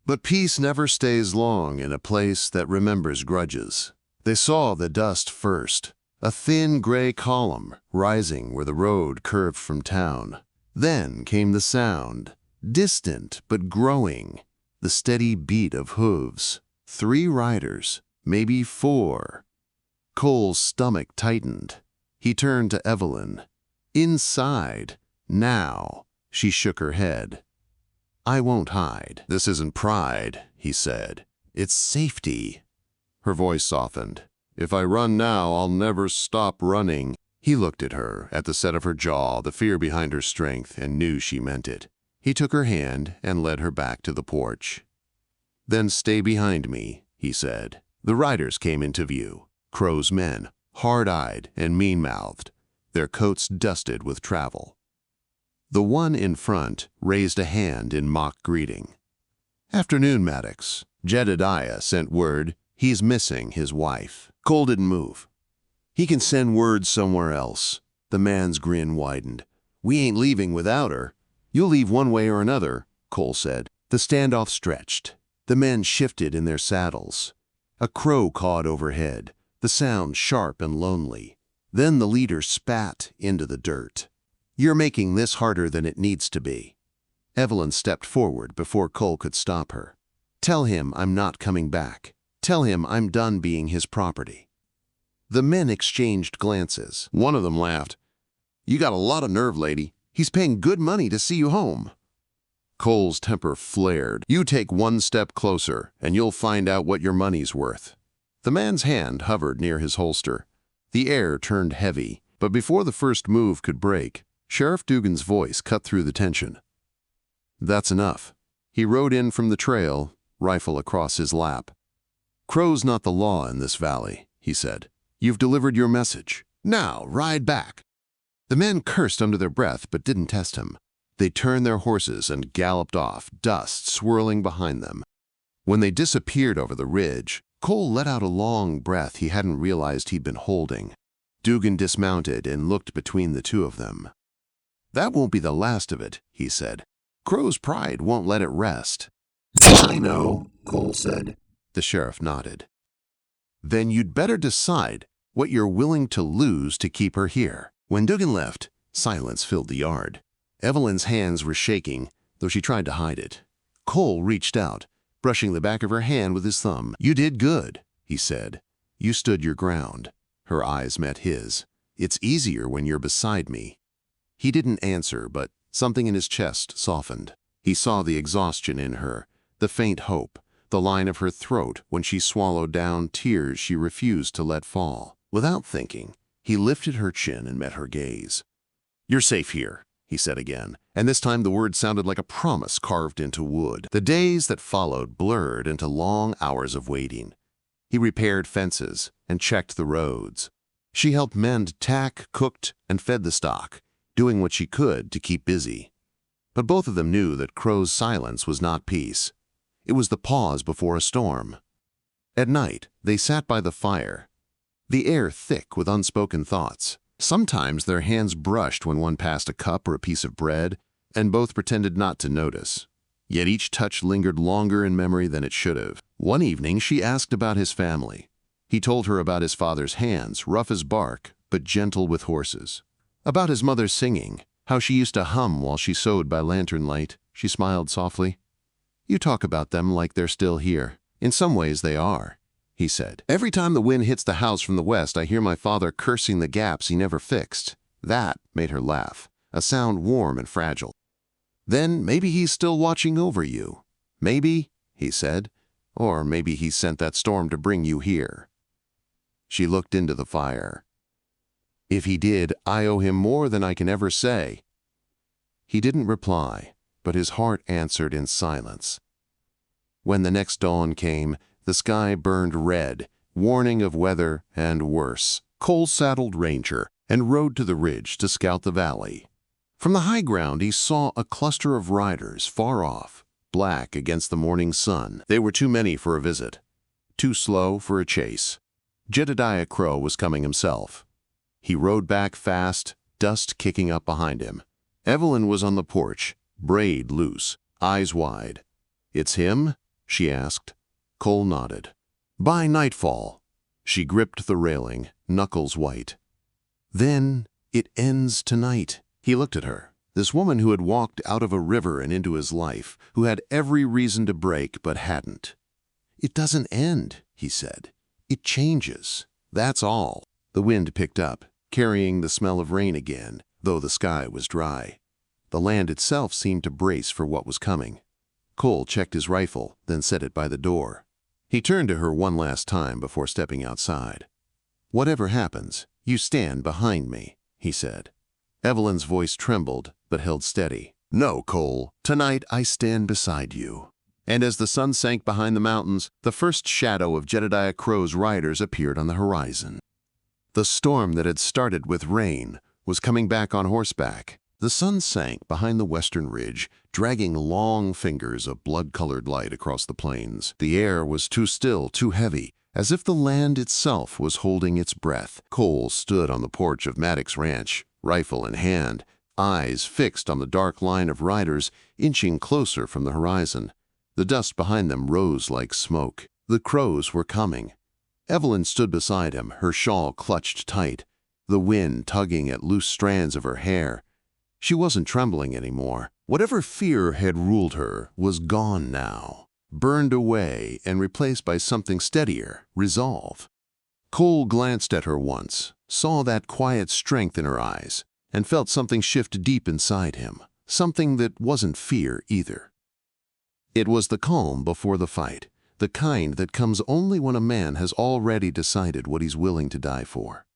But peace never stays long in a place that remembers grudges. They saw the dust first, a thin gray column rising where the road curved from town. Then came the sound, distant but growing, the steady beat of hooves. 3 riders, maybe 4. Cole's stomach tightened. He turned to Evelyn. "Inside, now." She shook her head. "I won't hide. This isn't pride," he said. "It's safety." Her voice softened. "If I run now, I'll never stop running." He looked at her, at the set of her jaw, the fear behind her strength, and knew she meant it. He took her hand and led her back to the porch. "Then stay behind me," he said. The riders came into view. Crowe's men, hard-eyed and mean-mouthed, their coats dusted with travel. The one in front raised a hand in mock greeting. "Afternoon, Maddox. Jedediah sent word he's missing his wife." Cole didn't move. "He can send word somewhere else." The man's grin widened. "We ain't leaving without her." "You'll leave one way or another," Cole said. The standoff stretched. The men shifted in their saddles. A crow cawed overhead, the sound sharp and lonely. Then the leader spat into the dirt. "You're making this harder than it needs to be." Evelyn stepped forward before Cole could stop her. "Tell him I'm not coming back. Tell him I'm done being his property." The men exchanged glances. One of them laughed. "You got a lot of nerve, lady. He's paying good money to see you home." Cole's temper flared. "You take one step closer, and you'll find out what your money's worth." The man's hand hovered near his holster. The air turned heavy, but before the first move could break, Sheriff Dugan's voice cut through the tension. "That's enough." He rode in from the trail, rifle across his lap. "Crow's not the law in this valley," he said. "You've delivered your message. Now ride back." The men cursed under their breath but didn't test him. They turned their horses and galloped off, dust swirling behind them. When they disappeared over the ridge, Cole let out a long breath he hadn't realized he'd been holding. Dugan dismounted and looked between the two of them. "That won't be the last of it," he said. "Crow's pride won't let it rest." "I know," Cole said. The sheriff nodded. "Then you'd better decide what you're willing to lose to keep her here." When Dugan left, silence filled the yard. Evelyn's hands were shaking, though she tried to hide it. Cole reached out, brushing the back of her hand with his thumb. "You did good," he said. "You stood your ground." Her eyes met his. "It's easier when you're beside me." He didn't answer, but something in his chest softened. He saw the exhaustion in her, the faint hope, the line of her throat when she swallowed down tears she refused to let fall. Without thinking, he lifted her chin and met her gaze. "You're safe here," he said again, and this time the word sounded like a promise carved into wood. The days that followed blurred into long hours of waiting. He repaired fences and checked the roads. She helped mend tack, cooked, and fed the stock, doing what she could to keep busy. But both of them knew that Crowe's silence was not peace. It was the pause before a storm. At night, they sat by the fire, the air thick with unspoken thoughts. Sometimes their hands brushed when one passed a cup or a piece of bread, and both pretended not to notice. Yet each touch lingered longer in memory than it should have. One evening, she asked about his family. He told her about his father's hands, rough as bark, but gentle with horses. About his mother's singing, how she used to hum while she sewed by lantern light. She smiled softly. "You talk about them like they're still here. In some ways they are," he said. "Every time the wind hits the house from the west, I hear my father cursing the gaps he never fixed." That made her laugh, a sound warm and fragile. "Then maybe he's still watching over you. Maybe," he said, "or maybe he sent that storm to bring you here." She looked into the fire. "If he did, I owe him more than I can ever say." He didn't reply, but his heart answered in silence. When the next dawn came, the sky burned red, warning of weather and worse. Cole saddled Ranger and rode to the ridge to scout the valley. From the high ground he saw a cluster of riders far off, black against the morning sun. They were too many for a visit, too slow for a chase. Jedediah Crowe was coming himself. He rode back fast, dust kicking up behind him. Evelyn was on the porch, braid loose, eyes wide. "It's him?" she asked. Cole nodded. "By nightfall." She gripped the railing, knuckles white. "Then it ends tonight." He looked at her, this woman who had walked out of a river and into his life, who had every reason to break but hadn't. "It doesn't end," he said. "It changes. That's all." The wind picked up, carrying the smell of rain again, though the sky was dry. The land itself seemed to brace for what was coming. Cole checked his rifle, then set it by the door. He turned to her one last time before stepping outside. "Whatever happens, you stand behind me," he said. Evelyn's voice trembled, but held steady. "No, Cole. Tonight I stand beside you." And as the sun sank behind the mountains, the first shadow of Jedediah Crowe's riders appeared on the horizon. The storm that had started with rain was coming back on horseback. The sun sank behind the western ridge, dragging long fingers of blood-colored light across the plains. The air was too still, too heavy, as if the land itself was holding its breath. Cole stood on the porch of Maddox Ranch, rifle in hand, eyes fixed on the dark line of riders inching closer from the horizon. The dust behind them rose like smoke. The Crows were coming. Evelyn stood beside him, her shawl clutched tight, the wind tugging at loose strands of her hair. She wasn't trembling anymore. Whatever fear had ruled her was gone now, burned away and replaced by something steadier, resolve. Cole glanced at her once, saw that quiet strength in her eyes, and felt something shift deep inside him, something that wasn't fear either. It was the calm before the fight, the kind that comes only when a man has already decided what he's willing to die for.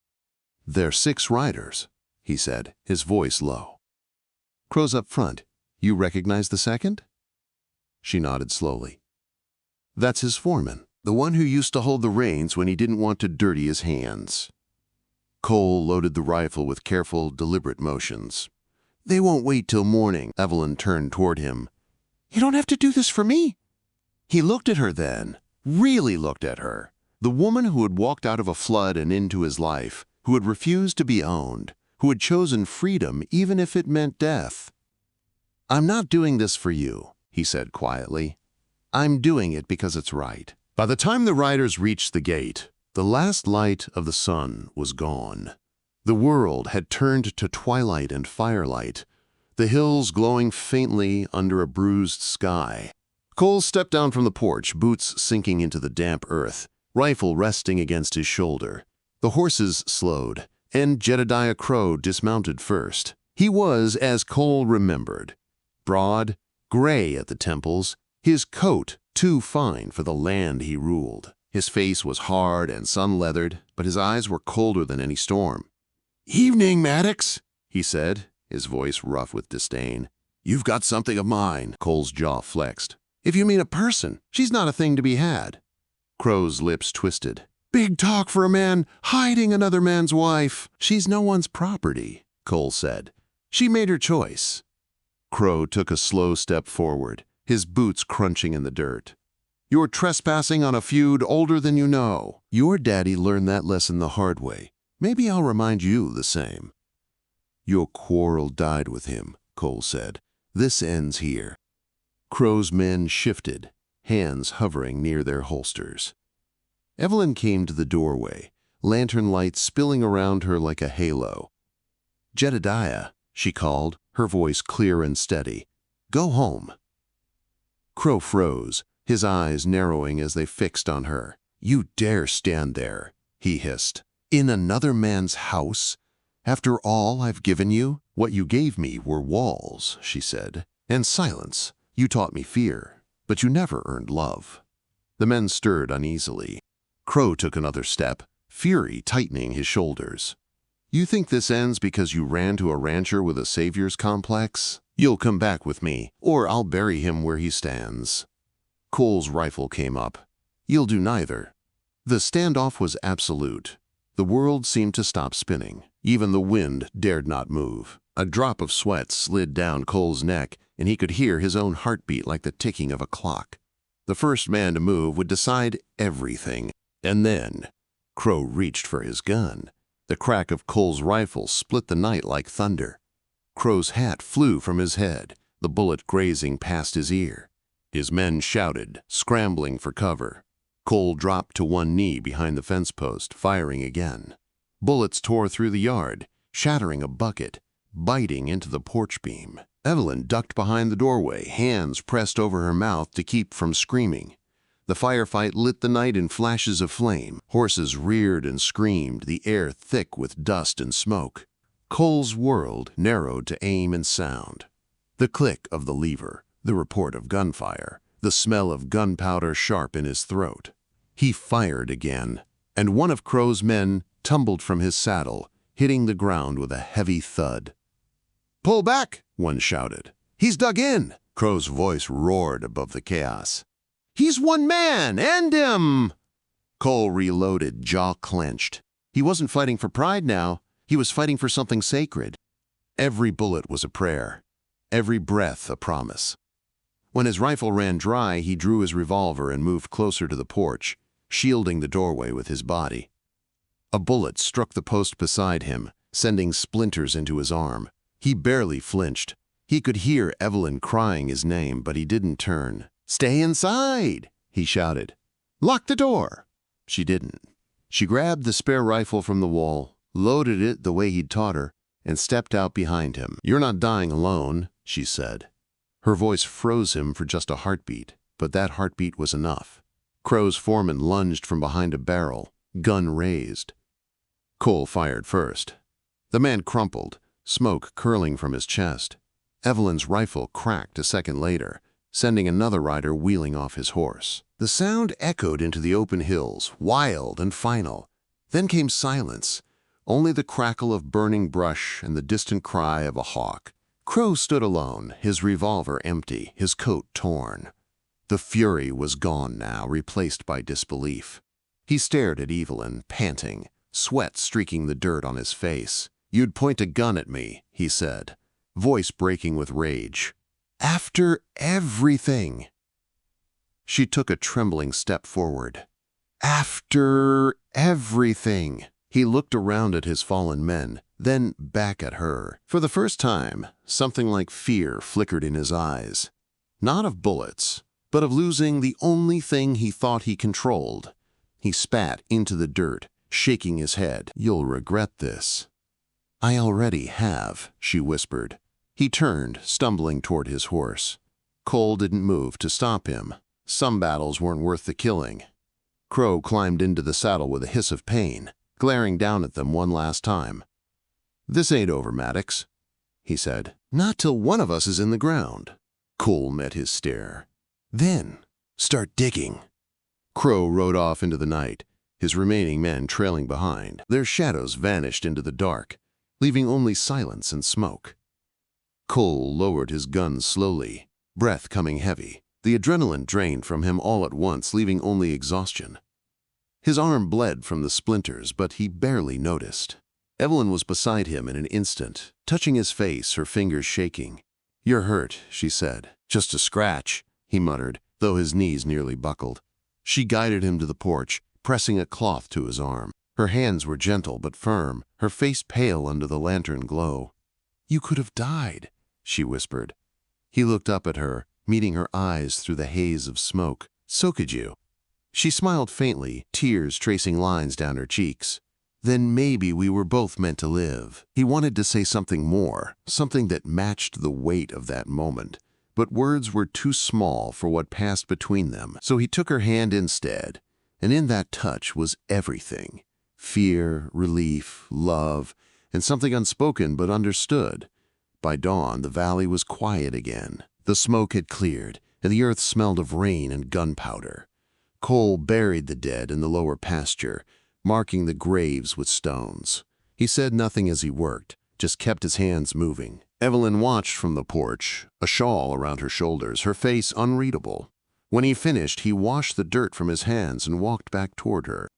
"There's 6 riders," he said, his voice low. "Crowe's up front. You recognize the second?" She nodded slowly. "That's his foreman, the one who used to hold the reins when he didn't want to dirty his hands." Cole loaded the rifle with careful, deliberate motions. "They won't wait till morning." Evelyn turned toward him. "You don't have to do this for me." He looked at her then, really looked at her, the woman who had walked out of a flood and into his life, who had refused to be owned, who had chosen freedom even if it meant death. "I'm not doing this for you," he said quietly. "I'm doing it because it's right." By the time the riders reached the gate, the last light of the sun was gone. The world had turned to twilight and firelight, the hills glowing faintly under a bruised sky. Cole stepped down from the porch, boots sinking into the damp earth, rifle resting against his shoulder. The horses slowed, and Jedediah Crowe dismounted first. He was, as Cole remembered, broad, gray at the temples, his coat too fine for the land he ruled. His face was hard and sun-leathered, but his eyes were colder than any storm. "Evening, Maddox," he said, his voice rough with disdain. "You've got something of mine." Cole's jaw flexed. "If you mean a person, she's not a thing to be had." Crowe's lips twisted. "Big talk for a man hiding another man's wife." "She's no one's property," Cole said. "She made her choice." Crowe took a slow step forward, his boots crunching in the dirt. "You're trespassing on a feud older than you know. Your daddy learned that lesson the hard way. Maybe I'll remind you the same." "Your quarrel died with him," Cole said. "This ends here." Crowe's men shifted, hands hovering near their holsters. Evelyn came to the doorway, lantern light spilling around her like a halo. "Jedediah," she called, her voice clear and steady. "Go home." Crowe froze, his eyes narrowing as they fixed on her. "You dare stand there," he hissed. "In another man's house? After all I've given you?" "What you gave me were walls," she said, "and silence. You taught me fear, but you never earned love." The men stirred uneasily. Crowe took another step, fury tightening his shoulders. "You think this ends because you ran to a rancher with a savior's complex? You'll come back with me, or I'll bury him where he stands." Cole's rifle came up. "You'll do neither." The standoff was absolute. The world seemed to stop spinning. Even the wind dared not move. A drop of sweat slid down Cole's neck, and he could hear his own heartbeat like the ticking of a clock. The first man to move would decide everything. And then Crowe reached for his gun. The crack of Cole's rifle split the night like thunder. Crowe's hat flew from his head, the bullet grazing past his ear. His men shouted, scrambling for cover. Cole dropped to one knee behind the fence post, firing again. Bullets tore through the yard, shattering a bucket, biting into the porch beam. Evelyn ducked behind the doorway, hands pressed over her mouth to keep from screaming. The firefight lit the night in flashes of flame. Horses reared and screamed, the air thick with dust and smoke. Cole's world narrowed to aim and sound. The click of the lever, the report of gunfire, the smell of gunpowder sharp in his throat. He fired again, and one of Crowe's men tumbled from his saddle, hitting the ground with a heavy thud. "Pull back!" one shouted. "He's dug in!" Crowe's voice roared above the chaos. "He's one man! End him!" Cole reloaded, jaw clenched. He wasn't fighting for pride now. He was fighting for something sacred. Every bullet was a prayer. Every breath a promise. When his rifle ran dry, he drew his revolver and moved closer to the porch, shielding the doorway with his body. A bullet struck the post beside him, sending splinters into his arm. He barely flinched. He could hear Evelyn crying his name, but he didn't turn. "Stay inside!" he shouted. "Lock the door!" She didn't. She grabbed the spare rifle from the wall, loaded it the way he'd taught her, and stepped out behind him. "You're not dying alone," she said. Her voice froze him for just a heartbeat, but that heartbeat was enough. Crowe's foreman lunged from behind a barrel, gun raised. Cole fired first. The man crumpled, smoke curling from his chest. Evelyn's rifle cracked a second later, sending another rider wheeling off his horse. The sound echoed into the open hills, wild and final. Then came silence, only the crackle of burning brush and the distant cry of a hawk. Crowe stood alone, his revolver empty, his coat torn. The fury was gone now, replaced by disbelief. He stared at Evelyn, panting, sweat streaking the dirt on his face. "You'd point a gun at me," he said, voice breaking with rage. "After everything." She took a trembling step forward. "After everything." He looked around at his fallen men, then back at her. For the first time, something like fear flickered in his eyes. Not of bullets, but of losing the only thing he thought he controlled. He spat into the dirt, shaking his head. "You'll regret this." "I already have," she whispered. He turned, stumbling toward his horse. Cole didn't move to stop him. Some battles weren't worth the killing. Crowe climbed into the saddle with a hiss of pain, glaring down at them one last time. "This ain't over, Maddox," he said. "Not till one of us is in the ground." Cole met his stare. Then, start digging." Crowe rode off into the night, his remaining men trailing behind. Their shadows vanished into the dark, leaving only silence and smoke. Cole lowered his gun slowly, breath coming heavy. The adrenaline drained from him all at once, leaving only exhaustion. His arm bled from the splinters, but he barely noticed. Evelyn was beside him in an instant, touching his face, her fingers shaking. "You're hurt," she said. "Just a scratch," he muttered, though his knees nearly buckled. She guided him to the porch, pressing a cloth to his arm. Her hands were gentle but firm, her face pale under the lantern glow. "You could have died," she whispered. He looked up at her, meeting her eyes through the haze of smoke. "So could you." She smiled faintly, tears tracing lines down her cheeks. "Then maybe we were both meant to live." He wanted to say something more, something that matched the weight of that moment, but words were too small for what passed between them, so he took her hand instead, and in that touch was everything: fear, relief, love, and something unspoken but understood. By dawn, the valley was quiet again. The smoke had cleared, and the earth smelled of rain and gunpowder. Cole buried the dead in the lower pasture, marking the graves with stones. He said nothing as he worked, just kept his hands moving. Evelyn watched from the porch, a shawl around her shoulders, her face unreadable. When he finished, he washed the dirt from his hands and walked back toward her.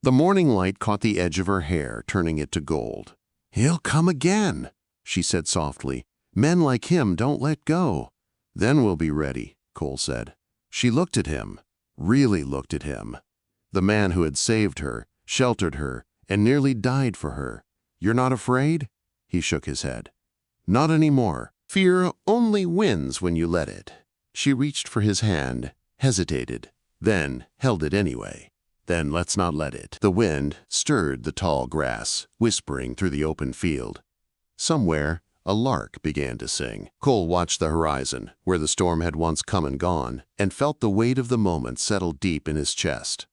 The morning light caught the edge of her hair, turning it to gold. "He'll come again," she said softly. "Men like him don't let go." "Then we'll be ready," Cole said. She looked at him, really looked at him. The man who had saved her, sheltered her, and nearly died for her. "You're not afraid?" He shook his head. "Not anymore. Fear only wins when you let it." She reached for his hand, hesitated, then held it anyway. "Then let's not let it." The wind stirred the tall grass, whispering through the open field. Somewhere, a lark began to sing. Cole watched the horizon, where the storm had once come and gone, and felt the weight of the moment settle deep in his chest.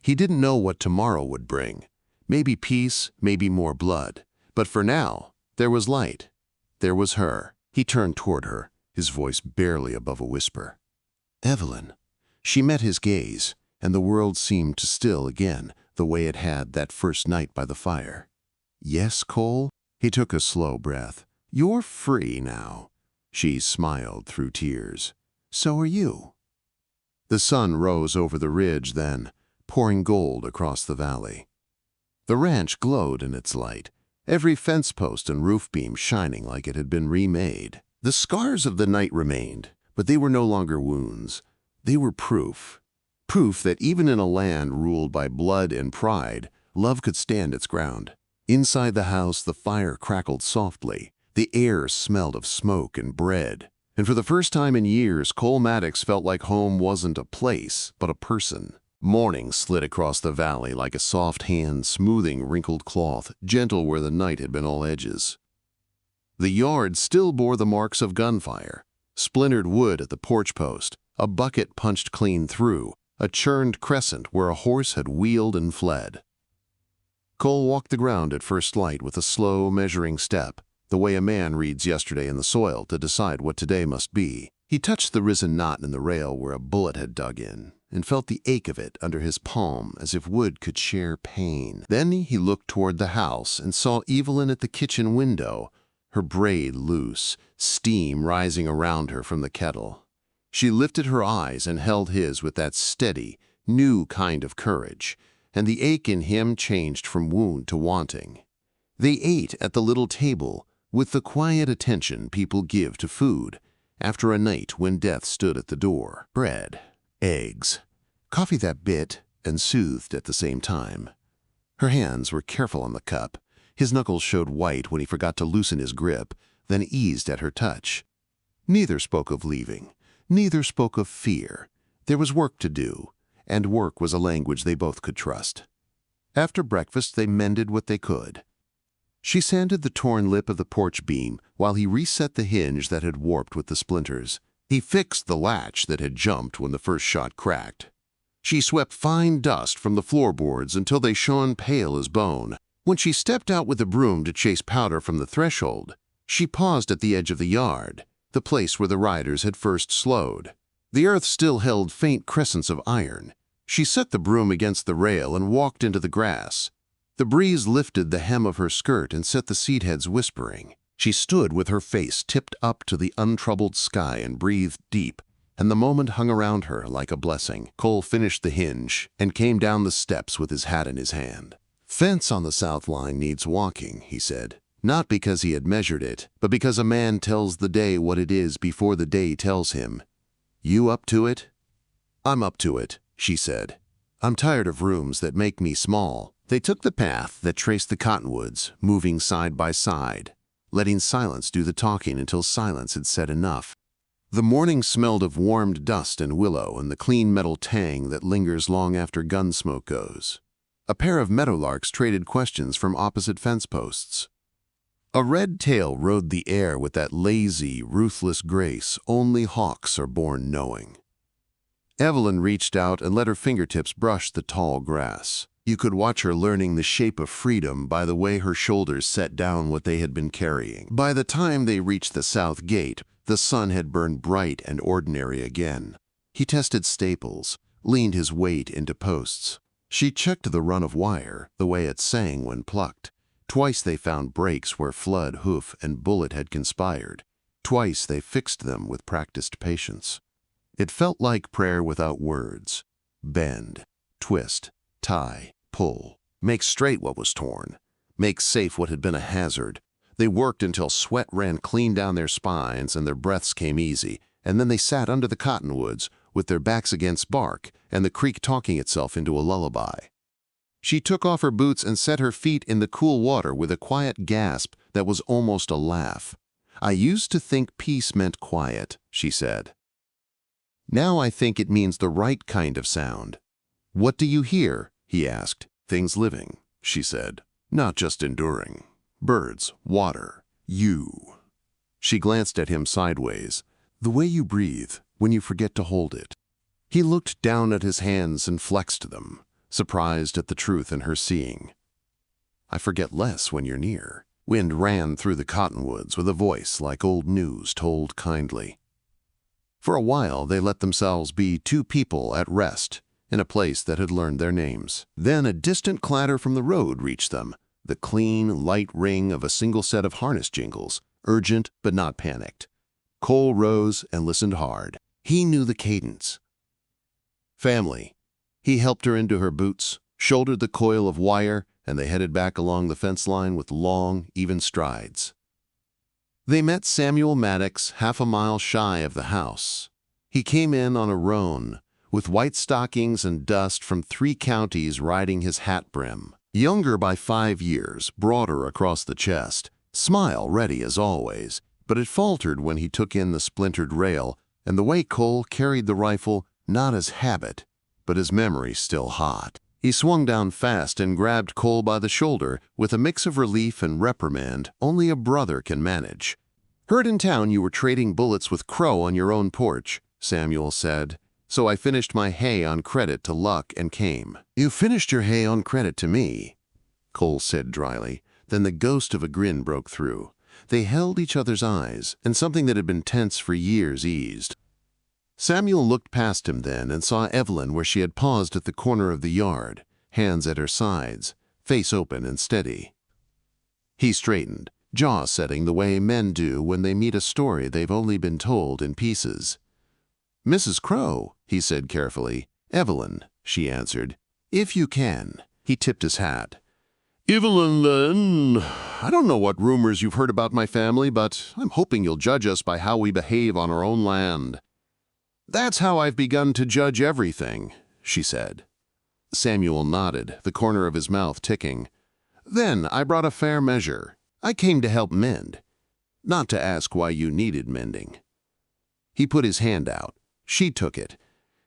He didn't know what tomorrow would bring. Maybe peace, maybe more blood. But for now, there was light. There was her. He turned toward her, his voice barely above a whisper. "Evelyn." She met his gaze, and the world seemed to still again, the way it had that first night by the fire. "Yes, Cole?" He took a slow breath. "You're free now." She smiled through tears. "So are you." The sun rose over the ridge then, pouring gold across the valley. The ranch glowed in its light, every fence post and roof beam shining like it had been remade. The scars of the night remained, but they were no longer wounds. They were proof. Proof that even in a land ruled by blood and pride, love could stand its ground. Inside the house, the fire crackled softly. The air smelled of smoke and bread. And for the first time in years, Cole Maddox felt like home wasn't a place, but a person. Morning slid across the valley like a soft hand smoothing wrinkled cloth, gentle where the night had been all edges. The yard still bore the marks of gunfire. Splintered wood at the porch post, a bucket punched clean through, a churned crescent where a horse had wheeled and fled. Cole walked the ground at first light with a slow, measuring step, the way a man reads yesterday in the soil to decide what today must be. He touched the risen knot in the rail where a bullet had dug in, and felt the ache of it under his palm as if wood could share pain. Then he looked toward the house and saw Evelyn at the kitchen window, her braid loose, steam rising around her from the kettle. She lifted her eyes and held his with that steady, new kind of courage, and the ache in him changed from wound to wanting. They ate at the little table with the quiet attention people give to food after a night when death stood at the door. Bread, eggs, coffee that bit and soothed at the same time. Her hands were careful on the cup. His knuckles showed white when he forgot to loosen his grip, then eased at her touch. Neither spoke of leaving. Neither spoke of fear. There was work to do, and work was a language they both could trust. After breakfast, they mended what they could. She sanded the torn lip of the porch beam while he reset the hinge that had warped with the splinters. He fixed the latch that had jumped when the first shot cracked. She swept fine dust from the floorboards until they shone pale as bone. When she stepped out with a broom to chase powder from the threshold, she paused at the edge of the yard, the place where the riders had first slowed. The earth still held faint crescents of iron. She set the broom against the rail and walked into the grass. The breeze lifted the hem of her skirt and set the seed heads whispering. She stood with her face tipped up to the untroubled sky and breathed deep, and the moment hung around her like a blessing. Cole finished the hinge and came down the steps with his hat in his hand. "Fence on the south line needs walking," he said. Not because he had measured it, but because a man tells the day what it is before the day tells him. "You up to it?" "I'm up to it," she said. "I'm tired of rooms that make me small." They took the path that traced the cottonwoods, moving side by side, letting silence do the talking until silence had said enough. The morning smelled of warmed dust and willow and the clean metal tang that lingers long after gun smoke goes. A pair of meadowlarks traded questions from opposite fence posts. A red tail rode the air with that lazy, ruthless grace only hawks are born knowing. Evelyn reached out and let her fingertips brush the tall grass. You could watch her learning the shape of freedom by the way her shoulders set down what they had been carrying. By the time they reached the south gate, the sun had burned bright and ordinary again. He tested staples, leaned his weight into posts. She checked the run of wire, the way it sang when plucked. Twice they found breaks where flood, hoof, and bullet had conspired. Twice they fixed them with practiced patience. It felt like prayer without words. Bend, twist, tie, pull. Make straight what was torn. Make safe what had been a hazard. They worked until sweat ran clean down their spines and their breaths came easy, and then they sat under the cottonwoods with their backs against bark and the creek talking itself into a lullaby. She took off her boots and set her feet in the cool water with a quiet gasp that was almost a laugh. "I used to think peace meant quiet," she said. "Now I think it means the right kind of sound." "What do you hear?" he asked. "Things living," she said. "Not just enduring. Birds, water, you." She glanced at him sideways. "The way you breathe when you forget to hold it." He looked down at his hands and flexed them, surprised at the truth in her seeing. "I forget less when you're near." Wind ran through the cottonwoods with a voice like old news told kindly. For a while they let themselves be two people at rest in a place that had learned their names. Then a distant clatter from the road reached them, the clean, light ring of a single set of harness jingles, urgent but not panicked. Cole rose and listened hard. He knew the cadence. "Family." He helped her into her boots, shouldered the coil of wire, and they headed back along the fence line with long, even strides. They met Samuel Maddox half a mile shy of the house. He came in on a roan, with white stockings and dust from 3 counties riding his hat brim. Younger by 5 years, broader across the chest, smile ready as always, but it faltered when he took in the splintered rail and the way Cole carried the rifle not as habit, but as memory still hot. He swung down fast and grabbed Cole by the shoulder with a mix of relief and reprimand only a brother can manage. "Heard in town you were trading bullets with Crowe on your own porch," Samuel said. "So I finished my hay on credit to luck and came." "You finished your hay on credit to me," Cole said dryly. Then the ghost of a grin broke through. They held each other's eyes, and something that had been tense for years eased. Samuel looked past him then and saw Evelyn where she had paused at the corner of the yard, hands at her sides, face open and steady. He straightened, jaw setting the way men do when they meet a story they've only been told in pieces. "Mrs. Crowe," he said carefully. "Evelyn," she answered. "If you can." He tipped his hat. "Evelyn, then. I don't know what rumors you've heard about my family, but I'm hoping you'll judge us by how we behave on our own land." "That's how I've begun to judge everything," she said. Samuel nodded, the corner of his mouth ticking. "Then I brought a fair measure. I came to help mend, not to ask why you needed mending." He put his hand out. She took it.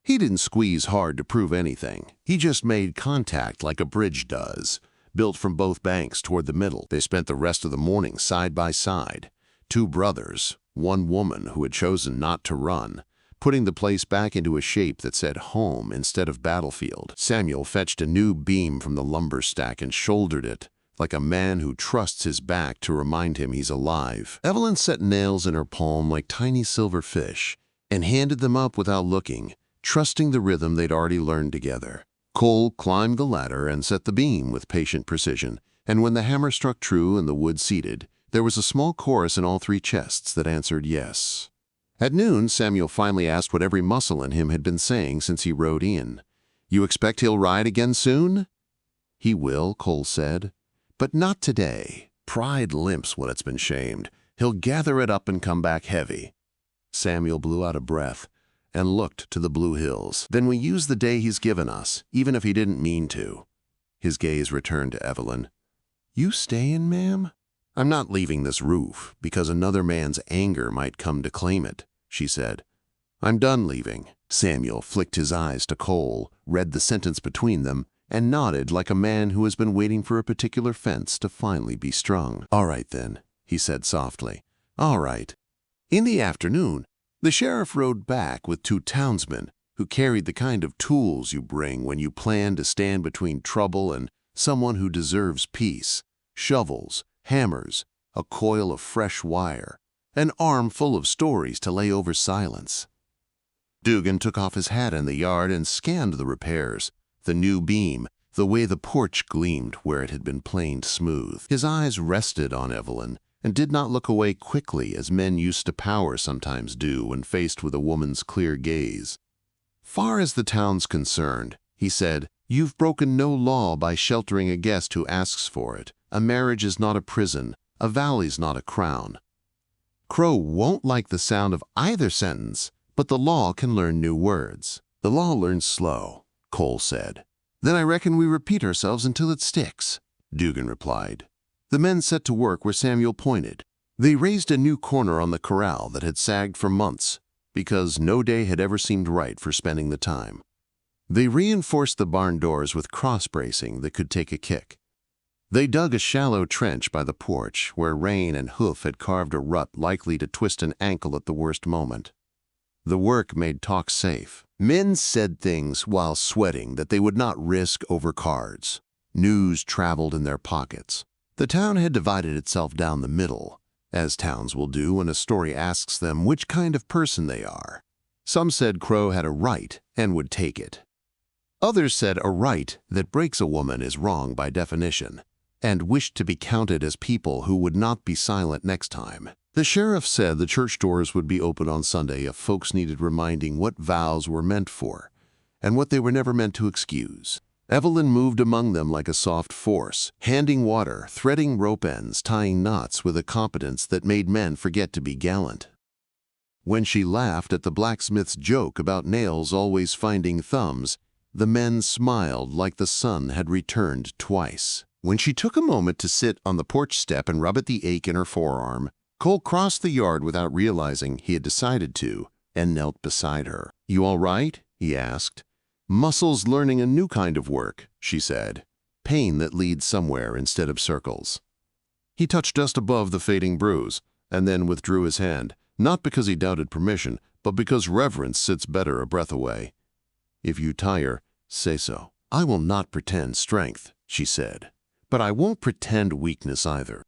He didn't squeeze hard to prove anything. He just made contact like a bridge does, built from both banks toward the middle. They spent the rest of the morning side by side, 2 brothers, 1 woman who had chosen not to run, putting the place back into a shape that said home instead of battlefield. Samuel fetched a new beam from the lumber stack and shouldered it, like a man who trusts his back to remind him he's alive. Evelyn set nails in her palm like tiny silver fish, and handed them up without looking, trusting the rhythm they'd already learned together. Cole climbed the ladder and set the beam with patient precision, and when the hammer struck true and the wood seated, there was a small chorus in all three chests that answered yes. At noon, Samuel finally asked what every muscle in him had been saying since he rode in. "You expect he'll ride again soon?" "He will," Cole said, "but not today. Pride limps when it's been shamed. He'll gather it up and come back heavy." Samuel blew out a breath and looked to the blue hills. "Then we use the day he's given us, even if he didn't mean to." His gaze returned to Evelyn. "You staying, ma'am?" "I'm not leaving this roof because another man's anger might come to claim it," she said. "I'm done leaving." Samuel flicked his eyes to Cole, read the sentence between them, and nodded like a man who has been waiting for a particular fence to finally be strung. "All right, then," he said softly. "All right." In the afternoon, the sheriff rode back with two townsmen who carried the kind of tools you bring when you plan to stand between trouble and someone who deserves peace: shovels, hammers, a coil of fresh wire, an arm full of stories to lay over silence. Dugan took off his hat in the yard and scanned the repairs, the new beam, the way the porch gleamed where it had been planed smooth. His eyes rested on Evelyn and did not look away quickly as men used to power sometimes do when faced with a woman's clear gaze. "Far as the town's concerned," he said, "you've broken no law by sheltering a guest who asks for it. A marriage is not a prison. A valley's not a crown." Crowe won't like the sound of either sentence, but the law can learn new words. "The law learns slow," Cole said. "Then I reckon we repeat ourselves until it sticks," Dugan replied. The men set to work where Samuel pointed. They raised a new corner on the corral that had sagged for months, because no day had ever seemed right for spending the time. They reinforced the barn doors with cross-bracing that could take a kick. They dug a shallow trench by the porch where rain and hoof had carved a rut likely to twist an ankle at the worst moment. The work made talk safe. Men said things while sweating that they would not risk over cards. News traveled in their pockets. The town had divided itself down the middle, as towns will do when a story asks them which kind of person they are. Some said Crowe had a right and would take it. Others said a right that breaks a woman is wrong by definition, and wished to be counted as people who would not be silent next time. The sheriff said the church doors would be open on Sunday if folks needed reminding what vows were meant for, and what they were never meant to excuse. Evelyn moved among them like a soft force, handing water, threading rope ends, tying knots with a competence that made men forget to be gallant. When she laughed at the blacksmith's joke about nails always finding thumbs, the men smiled like the sun had returned twice. When she took a moment to sit on the porch step and rub at the ache in her forearm, Cole crossed the yard without realizing he had decided to, and knelt beside her. "You all right?" he asked. "Muscles learning a new kind of work," she said. "Pain that leads somewhere instead of circles." He touched just above the fading bruise, and then withdrew his hand, not because he doubted permission, but because reverence sits better a breath away. "If you tire, say so." "I will not pretend strength," she said, "but I won't pretend weakness either."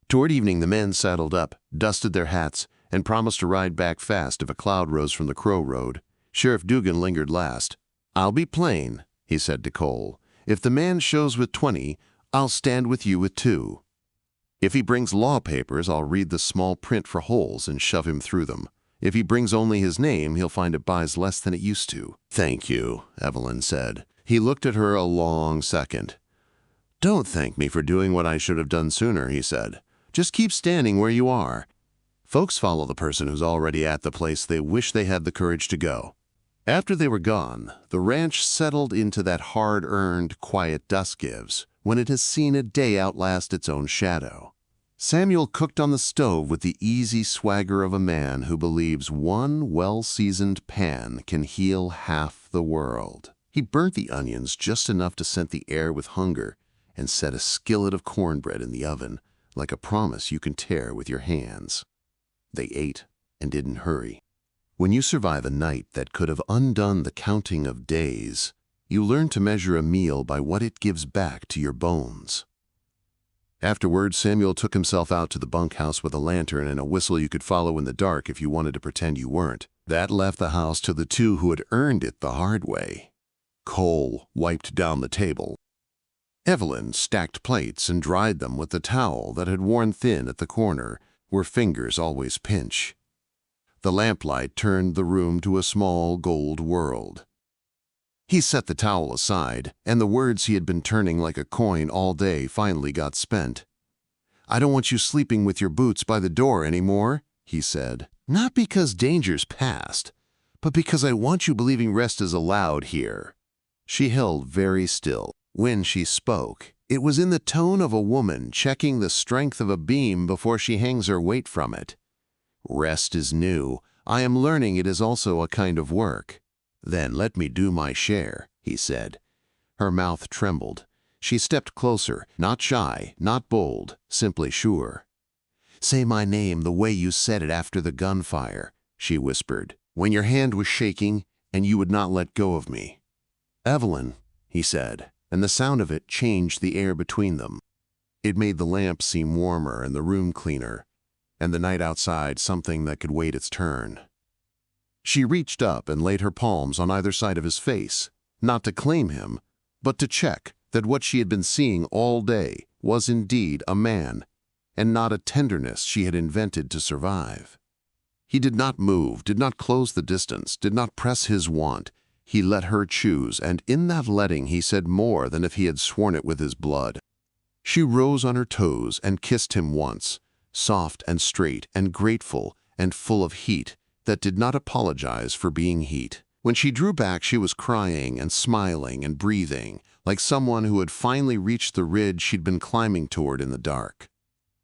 Toward evening, the men saddled up, dusted their hats, and promised to ride back fast if a cloud rose from the Crowe road. Sheriff Dugan lingered last. "I'll be plain," he said to Cole. "If the man shows with 20, I'll stand with you with 2. If he brings law papers, I'll read the small print for holes and shove him through them. If he brings only his name, he'll find it buys less than it used to." "Thank you," Evelyn said. He looked at her a long second. "Don't thank me for doing what I should have done sooner," he said. "Just keep standing where you are. Folks follow the person who's already at the place they wish they had the courage to go." After they were gone, the ranch settled into that hard-earned, quiet dusk gives, when it has seen a day outlast its own shadow. Samuel cooked on the stove with the easy swagger of a man who believes one well-seasoned pan can heal half the world. He burnt the onions just enough to scent the air with hunger and set a skillet of cornbread in the oven, like a promise you can tear with your hands. They ate and didn't hurry. When you survive a night that could have undone the counting of days, you learn to measure a meal by what it gives back to your bones. Afterward, Samuel took himself out to the bunkhouse with a lantern and a whistle you could follow in the dark if you wanted to pretend you weren't. That left the house to the two who had earned it the hard way. Cole wiped down the table. Evelyn stacked plates and dried them with the towel that had worn thin at the corner, where fingers always pinch. The lamplight turned the room to a small gold world. He set the towel aside, and the words he had been turning like a coin all day finally got spent. "I don't want you sleeping with your boots by the door anymore," he said. "Not because danger's past, but because I want you believing rest is allowed here." She held very still. When she spoke, it was in the tone of a woman checking the strength of a beam before she hangs her weight from it. "Rest is new. I am learning it is also a kind of work." "Then let me do my share," he said. Her mouth trembled. She stepped closer, not shy, not bold, simply sure. "Say my name the way you said it after the gunfire," she whispered, "when your hand was shaking and you would not let go of me." "Evelyn," he said, and the sound of it changed the air between them. It made the lamp seem warmer and the room cleaner, and the night outside something that could wait its turn. She reached up and laid her palms on either side of his face, not to claim him, but to check that what she had been seeing all day was indeed a man, and not a tenderness she had invented to survive. He did not move, did not close the distance, did not press his want. He let her choose, and in that letting he said more than if he had sworn it with his blood. She rose on her toes and kissed him once, soft and straight and grateful and full of heat that did not apologize for being heat. When she drew back, she was crying and smiling and breathing, like someone who had finally reached the ridge she'd been climbing toward in the dark.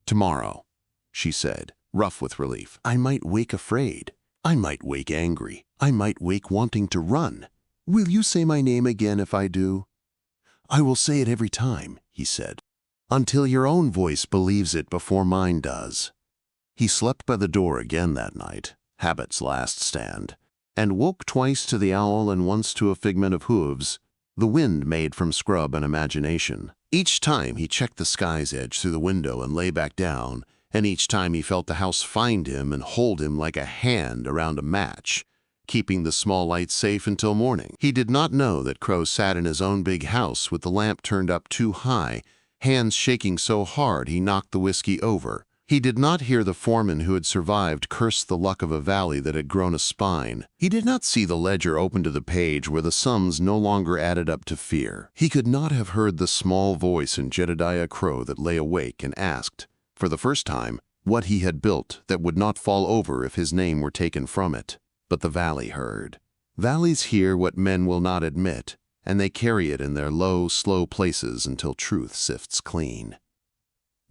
"Tomorrow," she said, rough with relief, "I might wake afraid. I might wake angry. I might wake wanting to run. Will you say my name again if I do?" "I will say it every time," he said, "until your own voice believes it before mine does." He slept by the door again that night, habit's last stand, and woke twice to the owl and once to a figment of hooves, the wind made from scrub and imagination. Each time he checked the sky's edge through the window and lay back down, and each time he felt the house find him and hold him like a hand around a match, keeping the small light safe until morning. He did not know that Crowe sat in his own big house with the lamp turned up too high, hands shaking so hard he knocked the whiskey over. He did not hear the foreman who had survived curse the luck of a valley that had grown a spine. He did not see the ledger open to the page where the sums no longer added up to fear. He could not have heard the small voice in Jedediah Crowe that lay awake and asked, for the first time, what he had built that would not fall over if his name were taken from it. But the valley heard. Valleys hear what men will not admit, and they carry it in their low, slow places until truth sifts clean.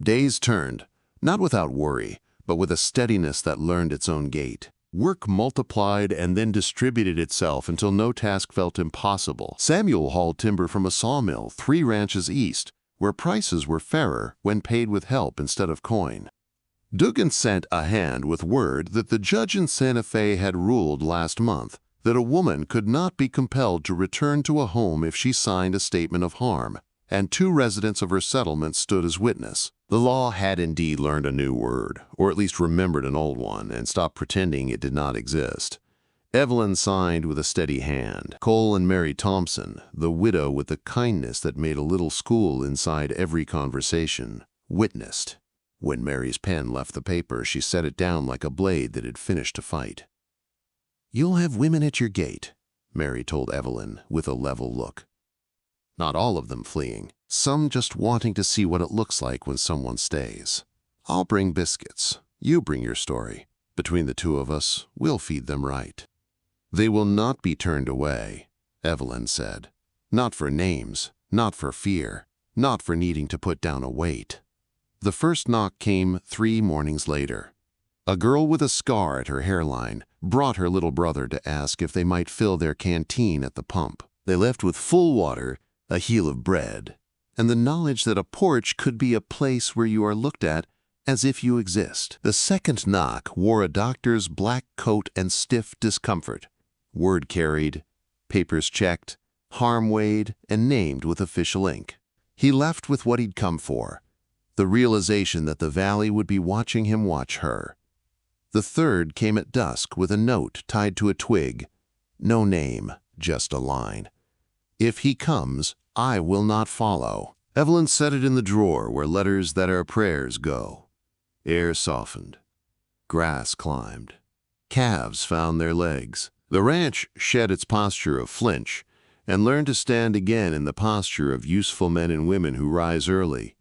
Days turned, not without worry, but with a steadiness that learned its own gait. Work multiplied and then distributed itself until no task felt impossible. Samuel hauled timber from a sawmill 3 ranches east, where prices were fairer when paid with help instead of coin. Dugan sent a hand with word that the judge in Santa Fe had ruled last month that a woman could not be compelled to return to a home if she signed a statement of harm, and 2 residents of her settlement stood as witness. The law had indeed learned a new word, or at least remembered an old one, and stopped pretending it did not exist. Evelyn signed with a steady hand. Cole and Mary Thompson, the widow with the kindness that made a little school inside every conversation, witnessed. When Mary's pen left the paper, she set it down like a blade that had finished a fight. "You'll have women at your gate," Mary told Evelyn with a level look. "Not all of them fleeing, some just wanting to see what it looks like when someone stays. I'll bring biscuits. You bring your story. Between the 2 of us, we'll feed them right." "They will not be turned away," Evelyn said. "Not for names, not for fear, not for needing to put down a weight." The first knock came 3 mornings later. A girl with a scar at her hairline brought her little brother to ask if they might fill their canteen at the pump. They left with full water, a heel of bread, and the knowledge that a porch could be a place where you are looked at as if you exist. The second knock wore a doctor's black coat and stiff discomfort. Word carried, papers checked, harm weighed, and named with official ink. He left with what he'd come for, the realization that the valley would be watching him watch her. The third came at dusk with a note tied to a twig. No name, just a line. If he comes, I will not follow. Evelyn set it in the drawer where letters that are prayers go. Air softened. Grass climbed. Calves found their legs. The ranch shed its posture of flinch and learned to stand again in the posture of useful men and women who rise early,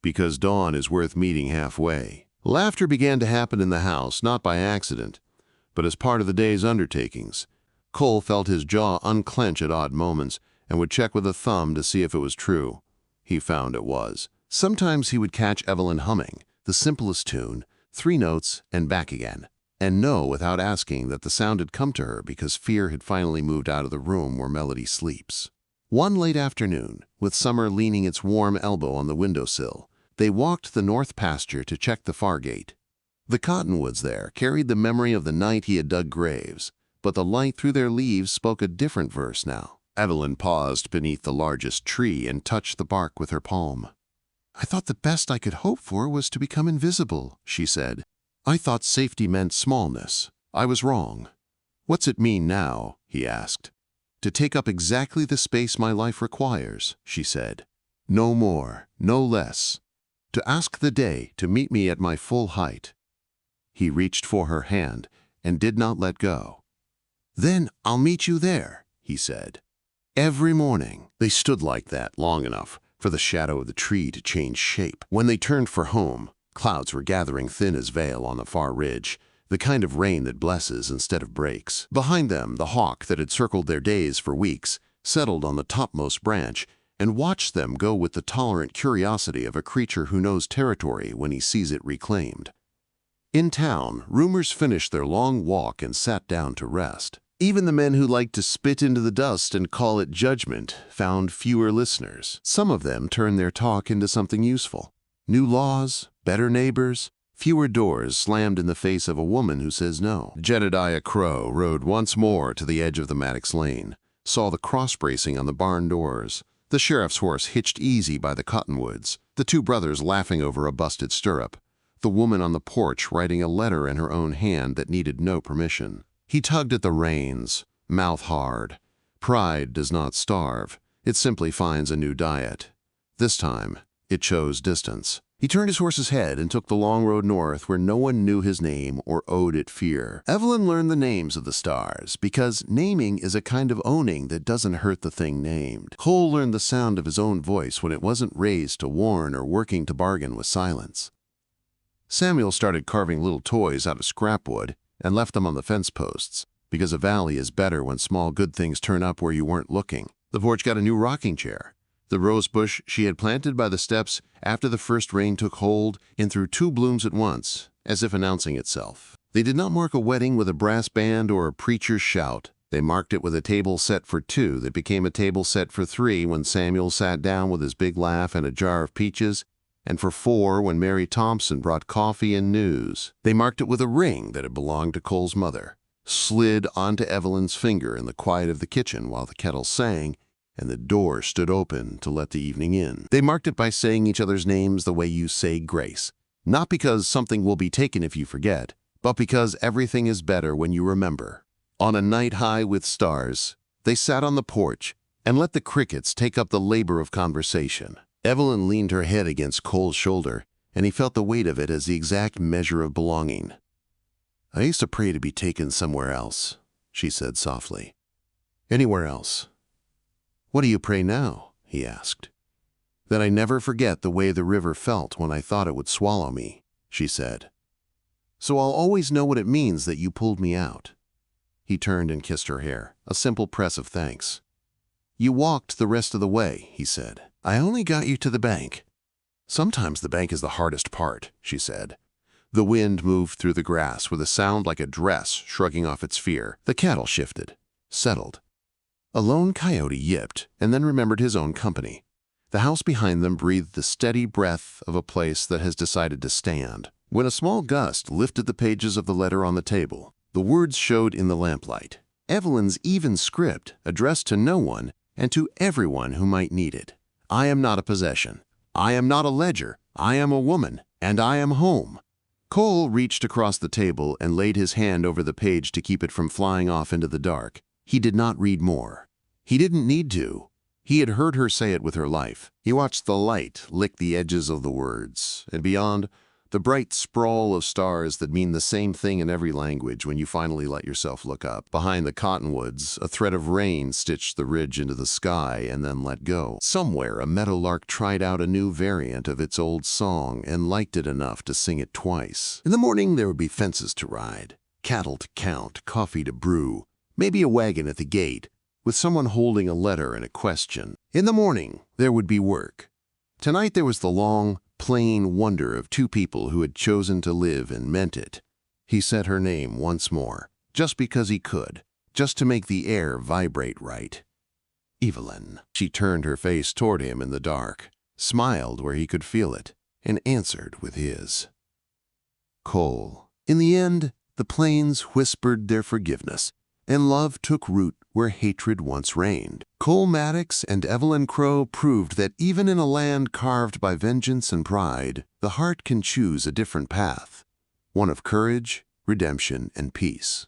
because dawn is worth meeting halfway. Laughter began to happen in the house, not by accident, but as part of the day's undertakings. Cole felt his jaw unclench at odd moments and would check with a thumb to see if it was true. He found it was. Sometimes he would catch Evelyn humming, the simplest tune, 3 notes and back again, and know without asking that the sound had come to her because fear had finally moved out of the room where melody sleeps. One late afternoon, with summer leaning its warm elbow on the windowsill, they walked the north pasture to check the far gate. The cottonwoods there carried the memory of the night he had dug graves, but the light through their leaves spoke a different verse now. Evelyn paused beneath the largest tree and touched the bark with her palm. "I thought the best I could hope for was to become invisible," she said. "I thought safety meant smallness. I was wrong." "What's it mean now?" he asked. "To take up exactly the space my life requires," she said. "No more, no less. To ask the day to meet me at my full height." He reached for her hand and did not let go. "Then I'll meet you there," he said. Every morning. They stood like that long enough for the shadow of the tree to change shape. When they turned for home, clouds were gathering thin as veil on the far ridge, the kind of rain that blesses instead of breaks. Behind them, the hawk that had circled their days for weeks settled on the topmost branch and watched them go with the tolerant curiosity of a creature who knows territory when he sees it reclaimed. In town, roomers finished their long walk and sat down to rest. Even the men who liked to spit into the dust and call it judgment found fewer listeners. Some of them turned their talk into something useful. New laws, better neighbors, fewer doors slammed in the face of a woman who says no. Jedediah Crowe rode once more to the edge of the Maddox lane, saw the cross-bracing on the barn doors, the sheriff's horse hitched easy by the cottonwoods, the 2 brothers laughing over a busted stirrup, the woman on the porch writing a letter in her own hand that needed no permission. He tugged at the reins, mouth hard. Pride does not starve. It simply finds a new diet. This time, it chose distance. He turned his horse's head and took the long road north where no one knew his name or owed it fear. Evelyn learned the names of the stars because naming is a kind of owning that doesn't hurt the thing named. Cole learned the sound of his own voice when it wasn't raised to warn or working to bargain with silence. Samuel started carving little toys out of scrap wood and left them on the fence posts, because a valley is better when small good things turn up where you weren't looking. The porch got a new rocking chair. The rose bush she had planted by the steps after the first rain took hold and threw 2 blooms at once, as if announcing itself. They did not mark a wedding with a brass band or a preacher's shout. They marked it with a table set for 2 that became a table set for 3 when Samuel sat down with his big laugh and a jar of peaches, and for 4 when Mary Thompson brought coffee and news. They marked it with a ring that had belonged to Cole's mother, slid onto Evelyn's finger in the quiet of the kitchen while the kettle sang and the door stood open to let the evening in. They marked it by saying each other's names the way you say grace, not because something will be taken if you forget, but because everything is better when you remember. On a night high with stars, they sat on the porch and let the crickets take up the labor of conversation. Evelyn leaned her head against Cole's shoulder, and he felt the weight of it as the exact measure of belonging. "I used to pray to be taken somewhere else," she said softly. "Anywhere else." "What do you pray now?" he asked. "That I never forget the way the river felt when I thought it would swallow me," she said. "So I'll always know what it means that you pulled me out." He turned and kissed her hair, a simple press of thanks. "You walked the rest of the way," he said. "I only got you to the bank." "Sometimes the bank is the hardest part," she said. The wind moved through the grass with a sound like a dress shrugging off its fear. The cattle shifted, settled. A lone coyote yipped and then remembered his own company. The house behind them breathed the steady breath of a place that has decided to stand. When a small gust lifted the pages of the letter on the table, the words showed in the lamplight. Evelyn's even script addressed to no one and to everyone who might need it. "I am not a possession. I am not a ledger. I am a woman, and I am home." Cole reached across the table and laid his hand over the page to keep it from flying off into the dark. He did not read more. He didn't need to. He had heard her say it with her life. He watched the light lick the edges of the words, and beyond, the bright sprawl of stars that mean the same thing in every language when you finally let yourself look up. Behind the cottonwoods, a thread of rain stitched the ridge into the sky and then let go. Somewhere, a meadowlark tried out a new variant of its old song and liked it enough to sing it twice. In the morning, there would be fences to ride, cattle to count, coffee to brew, maybe a wagon at the gate, with someone holding a letter and a question. In the morning, there would be work. Tonight there was the long, plain wonder of two people who had chosen to live and meant it. He said her name once more, just because he could, just to make the air vibrate right. Evelyn. She turned her face toward him in the dark, smiled where he could feel it, and answered with his. Cole. In the end, the plains whispered their forgiveness, and love took root where hatred once reigned. Cole Maddox and Evelyn Crowe proved that even in a land carved by vengeance and pride, the heart can choose a different path, one of courage, redemption, and peace.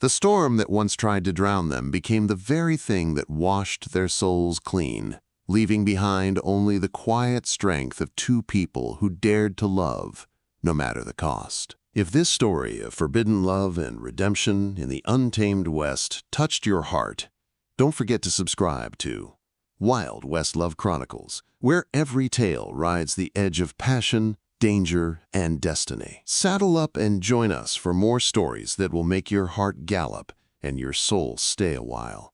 The storm that once tried to drown them became the very thing that washed their souls clean, leaving behind only the quiet strength of two people who dared to love, no matter the cost. If this story of forbidden love and redemption in the untamed West touched your heart, don't forget to subscribe to Wild West Love Chronicles, where every tale rides the edge of passion, danger, and destiny. Saddle up and join us for more stories that will make your heart gallop and your soul stay a while.